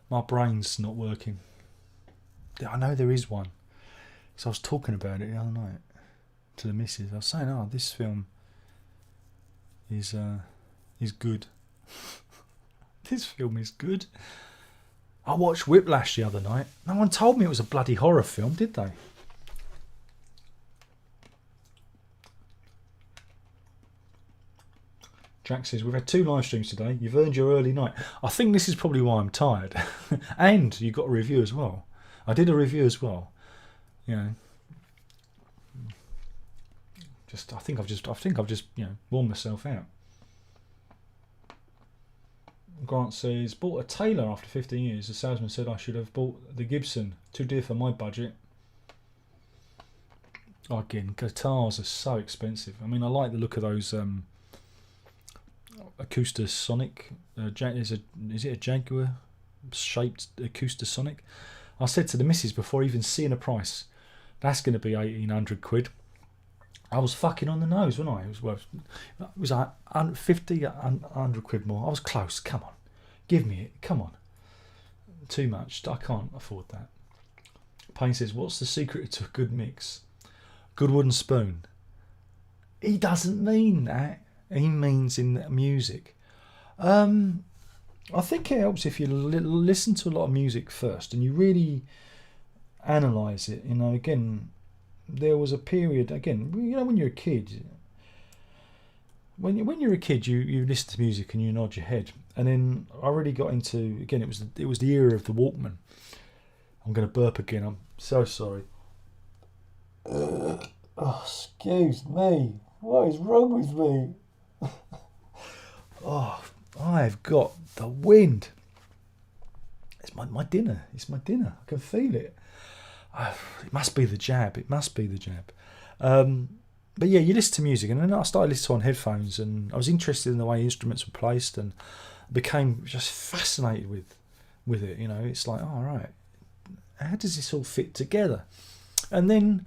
My brain's not working. I know there is one. So I was talking about it the other night to the missus. I was saying, "Oh, this film is good. This film is good." I watched Whiplash the other night. No one told me it was a bloody horror film, did they? Jack says, we've had 2 live streams today. You've earned your early night. I think this is probably why I'm tired. And you got a review as well. I did a review as well. You know. I think I've just worn myself out. Grant says, bought a Taylor after 15 years. The salesman said I should have bought the Gibson. Too dear for my budget. Again, guitars are so expensive. I mean, I like the look of those Acoustasonic. Is it a Jaguar shaped Acoustasonic? I said to the missus before even seeing a price, that's going to be 1,800 quid. I was fucking on the nose, wasn't I? It was like 50, 100 quid more. I was close. Come on, give me it. Come on. Too much. I can't afford that. Payne says, what's the secret to a good mix? Good wooden spoon. He doesn't mean that. He means in music. I think it helps if you listen to a lot of music first and you really analyse it. You know, again, there was a period, again, you know, when you're a kid, when you're a kid, you listen to music and you nod your head. And then I really got into, again, it was the era of the Walkman. I'm going to burp again. I'm so sorry. Oh, excuse me. What is wrong with me? Oh, I've got the wind. It's my dinner. It's my dinner. I can feel it. It must be the jab. But yeah, you listen to music, and then I started listening on headphones, and I was interested in the way instruments were placed, and became just fascinated with it. You know, it's like, oh, right, how does this all fit together? And then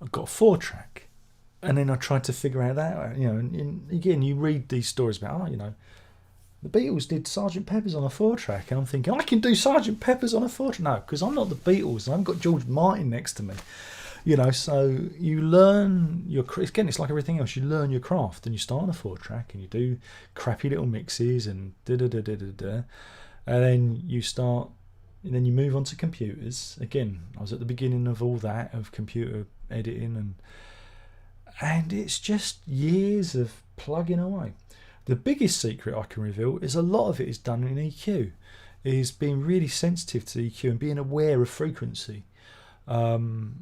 I got a 4-track. And then I tried to figure out that, you know, and again, you read these stories about, you know, the Beatles did Sgt. Pepper's on a 4-track, and I'm thinking, I can do Sgt. Pepper's on a 4-track. No, because I'm not the Beatles, and I haven't got George Martin next to me, you know. So you learn again, it's like everything else. You learn your craft, and you start on a 4-track, and you do crappy little mixes, and and then then you move on to computers. Again, I was at the beginning of all that, of computer editing, and it's just years of plugging away. The biggest secret I can reveal is a lot of it is done in EQ, is being really sensitive to EQ and being aware of frequency. You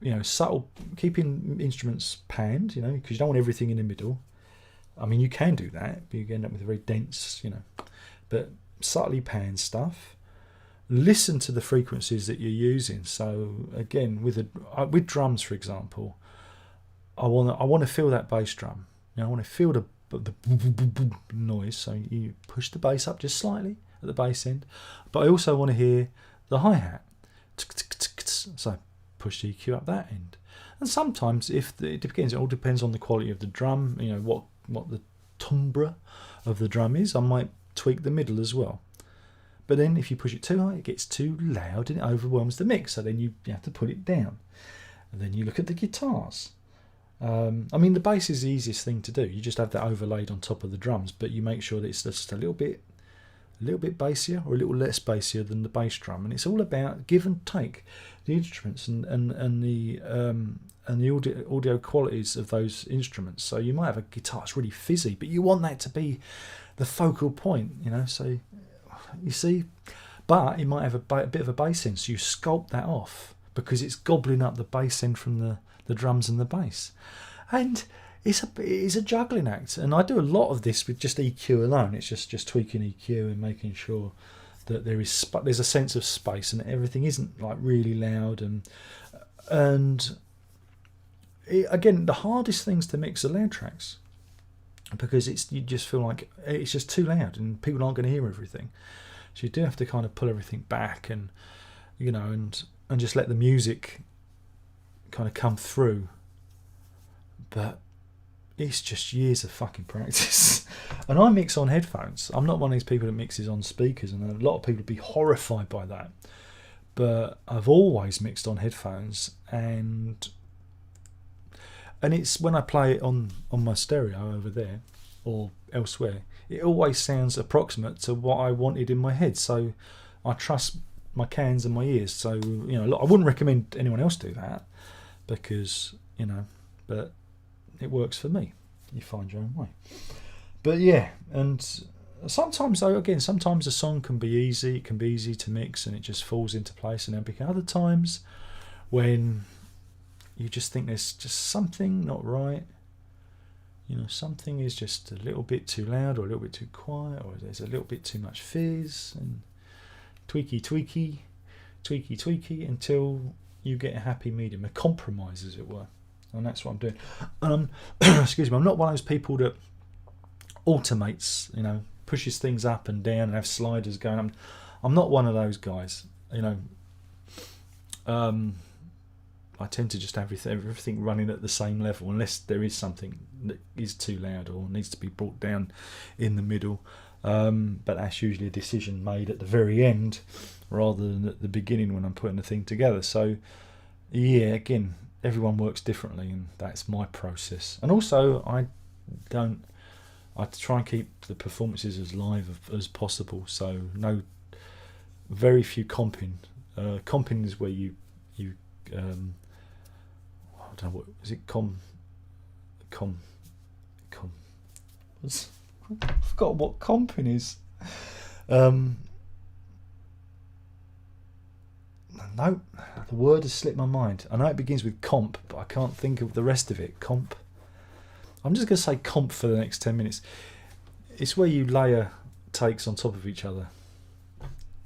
know, subtle, keeping instruments panned, you know, because you don't want everything in the middle. I mean, you can do that, but you end up with a very dense, you know, but subtly pan stuff. Listen to the frequencies that you're using. So again, with drums, for example, I want to feel that bass drum. You know, I want to feel the noise. So you push the bass up just slightly at the bass end, but I also want to hear the hi-hat. So push the EQ up that end. And sometimes, it all depends on the quality of the drum. You know what the timbre of the drum is. I might tweak the middle as well. But then if you push it too high, it gets too loud and it overwhelms the mix. So then you have to put it down. And then you look at the guitars. I mean, the bass is the easiest thing to do. You just have that overlaid on top of the drums, but you make sure that it's just a little bit bassier or a little less bassier than the bass drum. And it's all about give and take. The instruments and the audio qualities of those instruments. So you might have a guitar that's really fizzy, but you want that to be the focal point, you know. So you see, but it might have a bit of a bass end, so you sculpt that off because it's gobbling up the bass end from the drums and the bass. And it's a juggling act, and I do a lot of this with just EQ alone. It's just tweaking EQ and making sure that there's a sense of space and everything isn't like really loud and again, the hardest things to mix are loud tracks, because you just feel like it's just too loud and people aren't going to hear everything. So you do have to kind of pull everything back and, you know, and just let the music kind of come through. But it's just years of fucking practice. And I mix on headphones. I'm not one of these people that mixes on speakers, and a lot of people would be horrified by that. But I've always mixed on headphones, and it's when I play it on my stereo over there or elsewhere, it always sounds approximate to what I wanted in my head. So I trust my cans and my ears. So, you know, I wouldn't recommend anyone else do that, because, you know, but it works for me. You find your own way. But yeah, and sometimes though, again, sometimes a song can be easy. It can be easy to mix and it just falls into place. And then other times when you just think there's just something not right, you know, something is just a little bit too loud or a little bit too quiet, or there's a little bit too much fizz, and tweaky until you get a happy medium, a compromise, as it were. And that's what I'm doing. Excuse me, I'm not one of those people that automates, you know, pushes things up and down and have sliders going. I'm not one of those guys, you know. I tend to just have everything running at the same level, unless there is something that is too loud or needs to be brought down in the middle. But that's usually a decision made at the very end rather than at the beginning when I'm putting the thing together. So yeah, again, everyone works differently, and that's my process. And also I try and keep the performances as live as possible, so very few comping. Comping is where you I don't know, what is it, I forgot what comping is. No, the word has slipped my mind. I know it begins with comp, but I can't think of the rest of it. Comp. I'm just going to say comp for the next 10 minutes. It's where you layer takes on top of each other.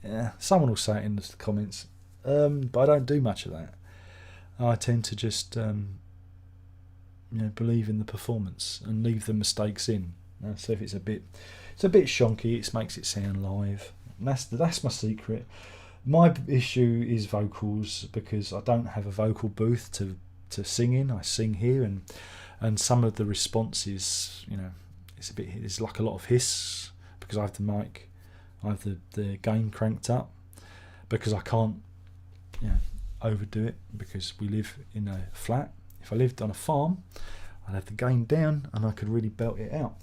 Yeah, someone will say it in the comments. But I don't do much of that. I tend to just believe in the performance and leave the mistakes in. So if it's a bit shonky, it makes it sound live. And that's my secret. My issue is vocals, because I don't have a vocal booth to sing in. I sing here, and some of the responses, you know, it's like a lot of hiss, because I have the gain cranked up, because I can't, you know, overdo it, because we live in a flat. If I lived on a farm, I'd have the gain down and I could really belt it out.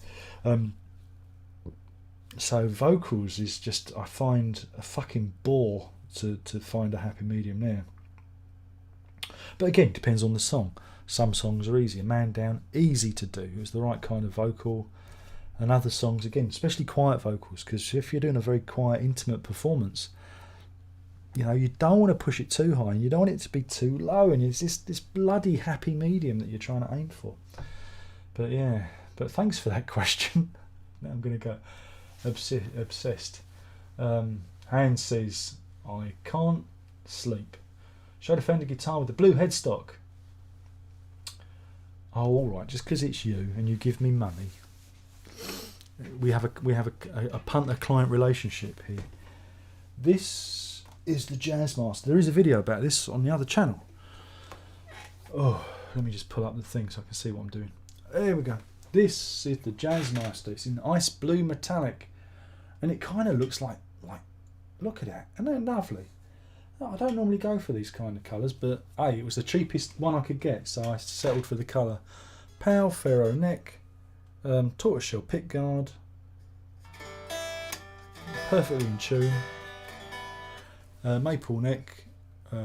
So vocals is just, I find a fucking bore to find a happy medium there. But again, depends on the song. Some songs are easy. A Man Down, easy to do. It was the right kind of vocal. And other songs, again, especially quiet vocals, because if you're doing a very quiet, intimate performance, you know, you don't want to push it too high and you don't want it to be too low, and it's this bloody happy medium that you're trying to aim for. But yeah, thanks for that question. Now I'm going to go obsessed. Hans says, I can't sleep. Should I Fender guitar with the blue headstock? Oh, all right, just because it's you and you give me money. We have a punter-client relationship here. This is the Jazzmaster. There is a video about this on the other channel. Oh, let me just pull up the thing so I can see what I'm doing. There we go. This is the Jazzmaster. It's in ice blue metallic, and it kind of looks like look at that, isn't that lovely? I don't normally go for these kind of colours, but hey, it was the cheapest one I could get, so I settled for the colour. Pale Ferro neck, tortoiseshell pickguard, perfectly in tune. Maple neck,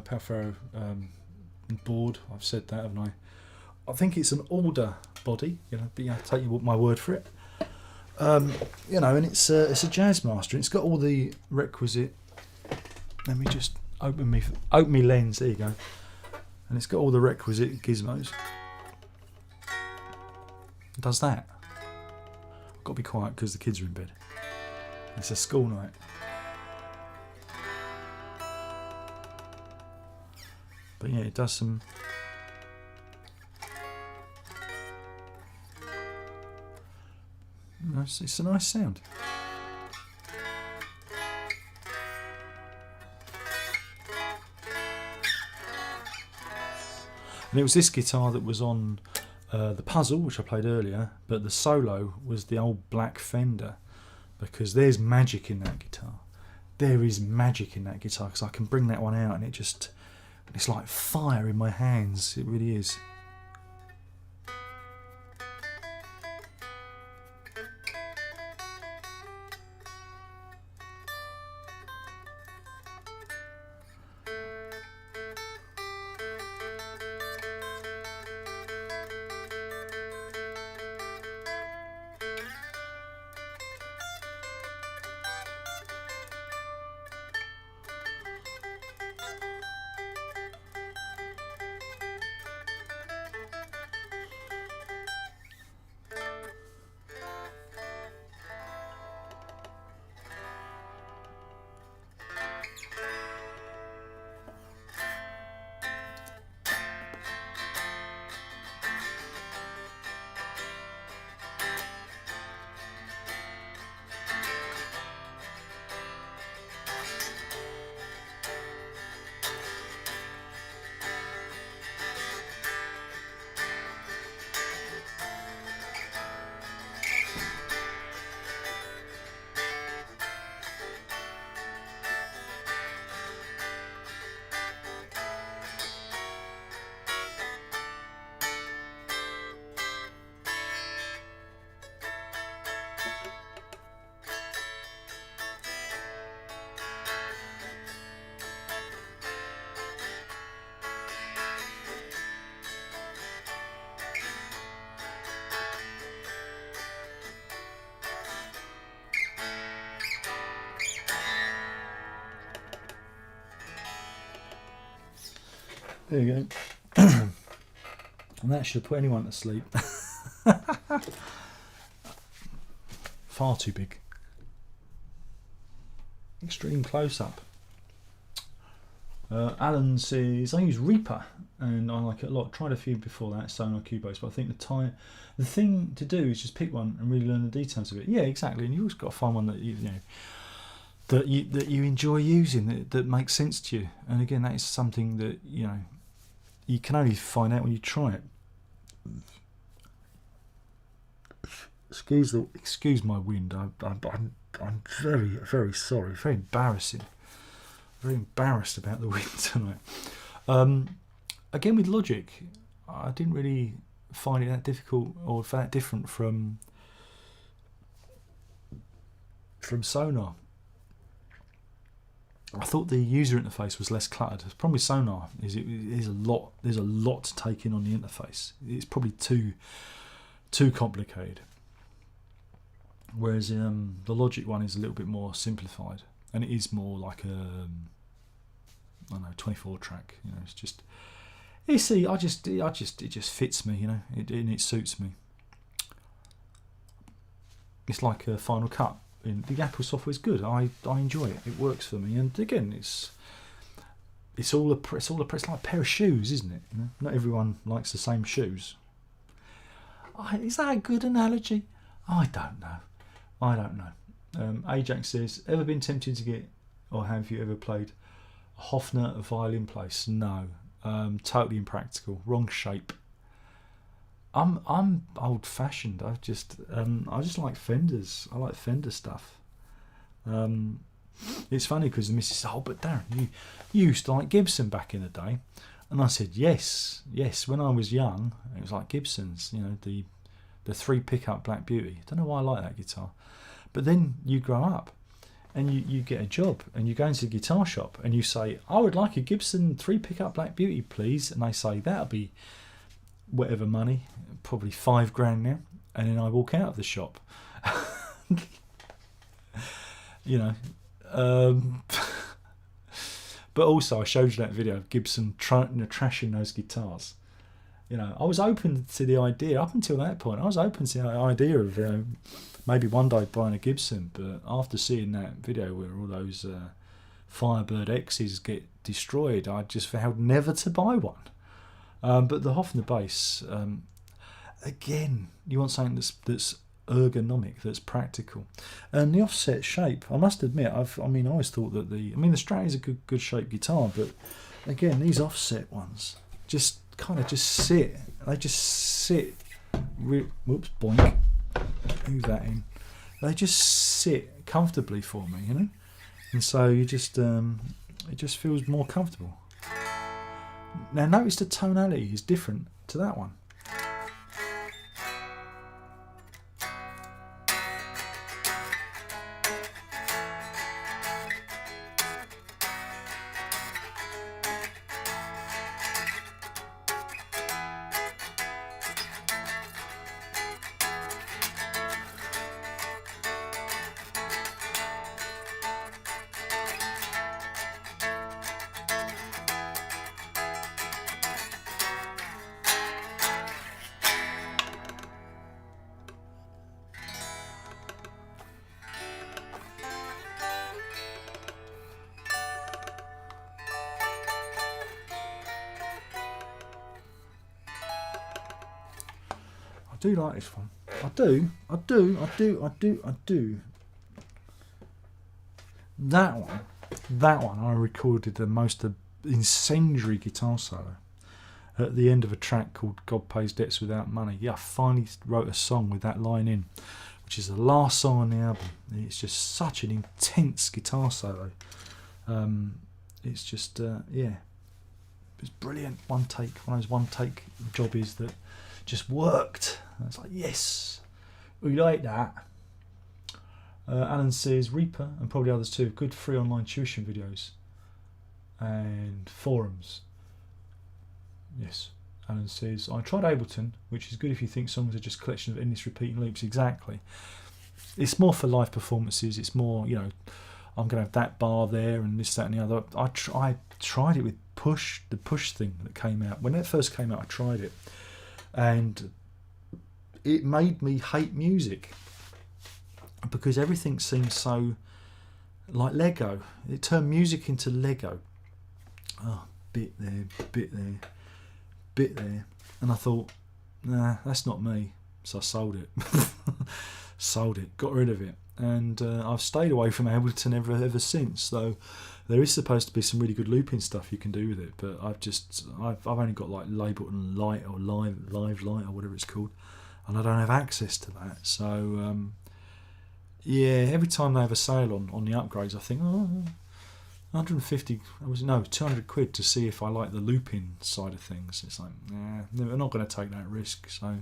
Pale Ferro board. I've said that, haven't I? I think it's an alder body, but you have to take my word for it. And it's a Jazzmaster. It's got all the requisite. Let me just open me lens. There you go. And it's got all the requisite gizmos. It does that. I've got to be quiet because the kids are in bed. It's a school night. But yeah, it does some. It's a nice sound. And it was this guitar that was on the Puzzle, which I played earlier, but the solo was the old black Fender, because there's magic in that guitar. There is magic in that guitar, because I can bring that one out and it's like fire in my hands. It really is. There you go. And that should put anyone to sleep. Far too big. Extreme close-up. Alan says, I use Reaper and I like it a lot. Tried a few before that, Sonar Cubase, but I think the thing to do is just pick one and really learn the details of it. Yeah, exactly. And you always got to find one that that you enjoy using, that makes sense to you. And again, that is something that you can only find out when you try it. Excuse my wind. I'm very, very sorry. Very embarrassing. Very embarrassed about the wind tonight. Again, with Logic, I didn't really find it that difficult or that different from Sonar. I thought the user interface was less cluttered. The problem with Sonar is there's a lot to take in on the interface. It's probably too complicated. Whereas the Logic one is a little bit more simplified, and it is more like a 24 track. It's just it just fits me. It suits me. It's like a Final Cut. The Apple software is good. I enjoy it. It works for me. And again, it's like a pair of shoes, isn't it? Not everyone likes the same shoes. Is that a good analogy? I don't know. Ajax says, ever been tempted to get, or have you ever played a Hofner violin place? No. Totally impractical. Wrong shape. I'm old fashioned. I just like Fenders. I like Fender stuff. it's funny because the missus said, "Oh, but Darren, you used to like Gibson back in the day," and I said, "Yes. When I was young, it was like Gibsons, the 3 pickup Black Beauty. I don't know why I like that guitar, but then you grow up." And you get a job and you go into the guitar shop and you say, "I would like a Gibson 3 pickup Black Beauty, please." And they say, "That'll be whatever money, probably $5,000 now." And then I walk out of the shop. But also I showed you that video of Gibson trashing those guitars. I was open to the idea, up until that point, I was open to the idea of maybe one day buying a Gibson, but after seeing that video where all those Firebird X's get destroyed, I just vowed never to buy one. But the Hofner bass, again, you want something that's ergonomic, that's practical, and the offset shape. I must admit, I always thought that the Strat is a good shaped guitar, but again, these offset ones just sit. They just sit. Whoops, boink. Move that in. They just sit comfortably for me, and so you just it just feels more comfortable. Now notice the tonality is different to that one. I do like this one. I do. That one I recorded the most incendiary guitar solo at the end of a track called God Pays Debts Without Money. Yeah, I finally wrote a song with that line in, which is the last song on the album. It's just such an intense guitar solo. It's just, it's brilliant. One of those one take jobbies that just worked. And it's like, yes, we like that. Alan says Reaper and probably others too, good free online tuition videos and forums. Yes, Alan says, I tried Ableton, which is good if you think songs are just a collection of endless repeating loops. Exactly. It's more for live performances. It's more, I'm going to have that bar there and this, that and the other. I tried it with the push thing that came out. When it first came out, I tried it. And it made me hate music because everything seemed so like Lego. It turned music into Lego. Oh, bit there, bit there, bit there. And I thought, nah, that's not me. So I sold it. Got rid of it. And I've stayed away from Ableton ever since. Though there is supposed to be some really good looping stuff you can do with it, but I've only got like Ableton Light or Live Light or whatever it's called, and I don't have access to that. So every time they have a sale on the upgrades, I think 150, 200 quid to see if I like the looping side of things. It's like, nah, I'm not going to take that risk. So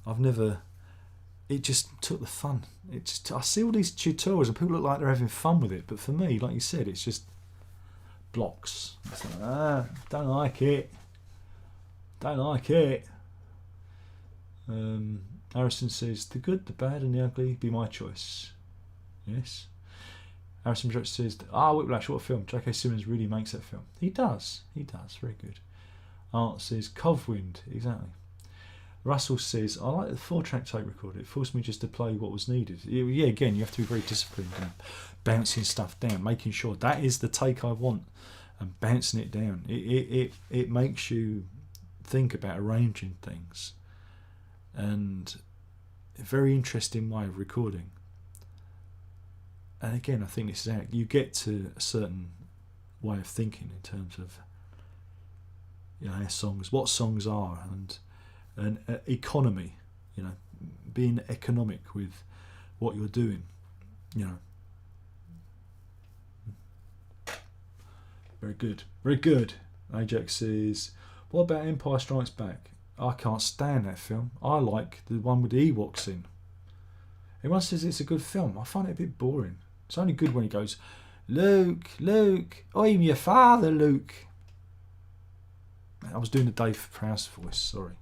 I've never. It just took the fun. I see all these tutorials and people look like they're having fun with it, but for me, like you said, it's just blocks. It's like, don't like it. Harrison says, the good, the bad and the ugly be my choice. Yes. Harrison Project says, Whiplash, what a film. J.K. Simmons really makes that film. He does, very good. Art says, Covwind, exactly. Russell says, I like the 4-track tape recorder. It forced me just to play what was needed. Yeah, again, you have to be very disciplined and bouncing stuff down, making sure that is the take I want and bouncing it down. It makes you think about arranging things, and a very interesting way of recording. And again, I think this is how you get to a certain way of thinking in terms of how songs, what songs are, and economy, being economic with what you're doing, Very good. Very good. Ajax says, what about Empire Strikes Back? I can't stand that film. I like the one with the Ewoks in. Everyone says it's a good film. I find it a bit boring. It's only good when he goes, Luke, Luke, I'm your father, Luke. I was doing the Dave Prowse voice, sorry.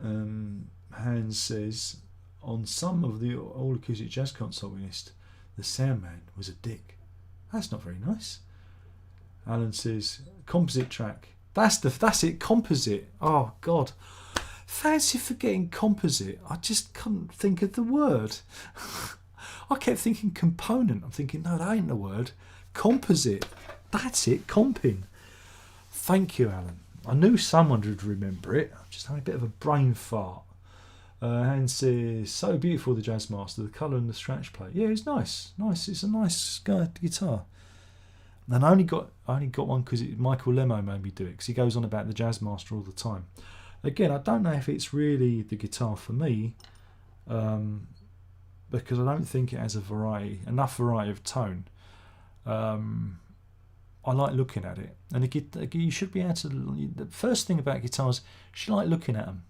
Hans says, on some of the All Acoustic Jazz Concert list, the soundman was a dick. That's not very nice. Alan says, composite track. That's it, composite. Oh, God. Fancy forgetting composite. I just couldn't think of the word. I kept thinking component. I'm thinking, no, that ain't the word. Composite. That's it, comping. Thank you, Alan. I knew someone would remember it. I'm just having a bit of a brain fart. And says, so beautiful, the Jazzmaster, the colour and the scratch plate. Yeah, it's nice. Nice. It's a nice guitar. And I only got one because Michael Lemo made me do it, because he goes on about the Jazzmaster all the time. Again, I don't know if it's really the guitar for me, because I don't think it has enough variety of tone. I like looking at it, and you should be able to. The first thing about guitars, you should like looking at them.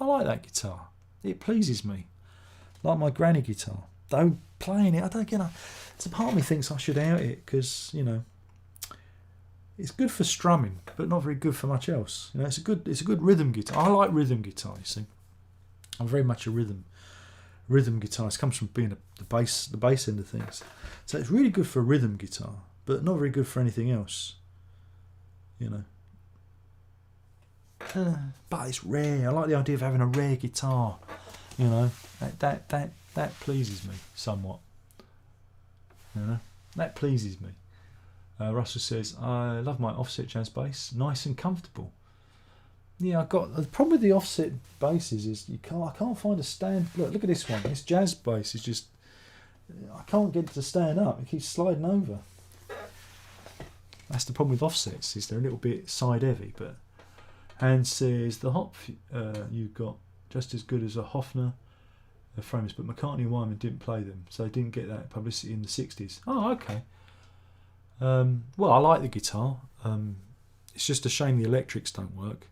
I like that guitar; it pleases me, like my granny guitar. Though playing it, I don't get. It's a part of me thinks I should out it because it's good for strumming, but not very good for much else. It's a good rhythm guitar. I like rhythm guitar. You see, I'm very much a rhythm guitarist. It comes from being the bass end of things. So it's really good for a rhythm guitar, but not very good for anything else. But it's rare. I like the idea of having a rare guitar. That pleases me somewhat. That pleases me. Russell says, I love my offset jazz bass, nice and comfortable. Yeah, the problem with the offset basses is I can't find a stand. Look at this one. This jazz bass is just, I can't get it to stand up. It keeps sliding over. That's the problem with offsets, is they're a little bit side heavy. But Hans says the hop you've got just as good as a Hofner frames, but McCartney and Wyman didn't play them, so they didn't get that publicity in the 60s. Oh, okay. Well, I like the guitar. It's just a shame the electrics don't work.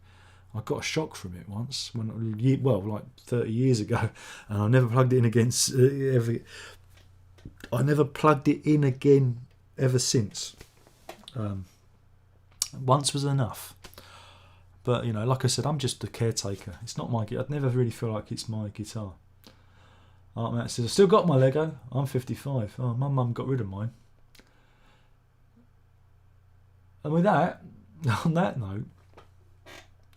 I got a shock from it once, like 30 years ago, and I never plugged it in against. I never plugged it in again ever since. Once was enough. But like I said, I'm just a caretaker. It's not my guitar. I'd never really feel like it's my guitar. Art Matt says, I still got my Lego. I'm 55. Oh, my mum got rid of mine. And with that, on that note,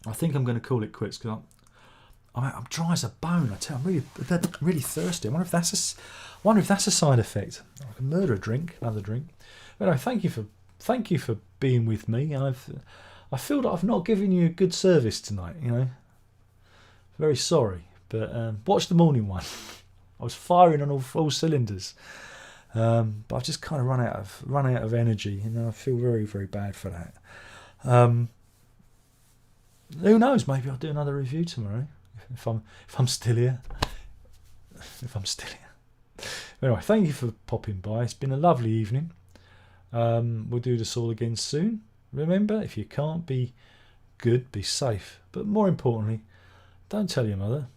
I think I'm going to call it quits, because I'm dry as a bone. I tell you, I'm really thirsty. I wonder if that's a side effect. I can murder a drink, another drink. But anyway, thank you for being with me. I feel that I've not given you a good service tonight. Very sorry, but watch the morning one. I was firing on all cylinders, but I've just kind of run out of energy, and I feel very, very bad for that. Who knows? Maybe I'll do another review tomorrow if I'm still here. Anyway, thank you for popping by. It's been a lovely evening. We'll do this all again soon. Remember, if you can't be good, be safe. But more importantly, don't tell your mother.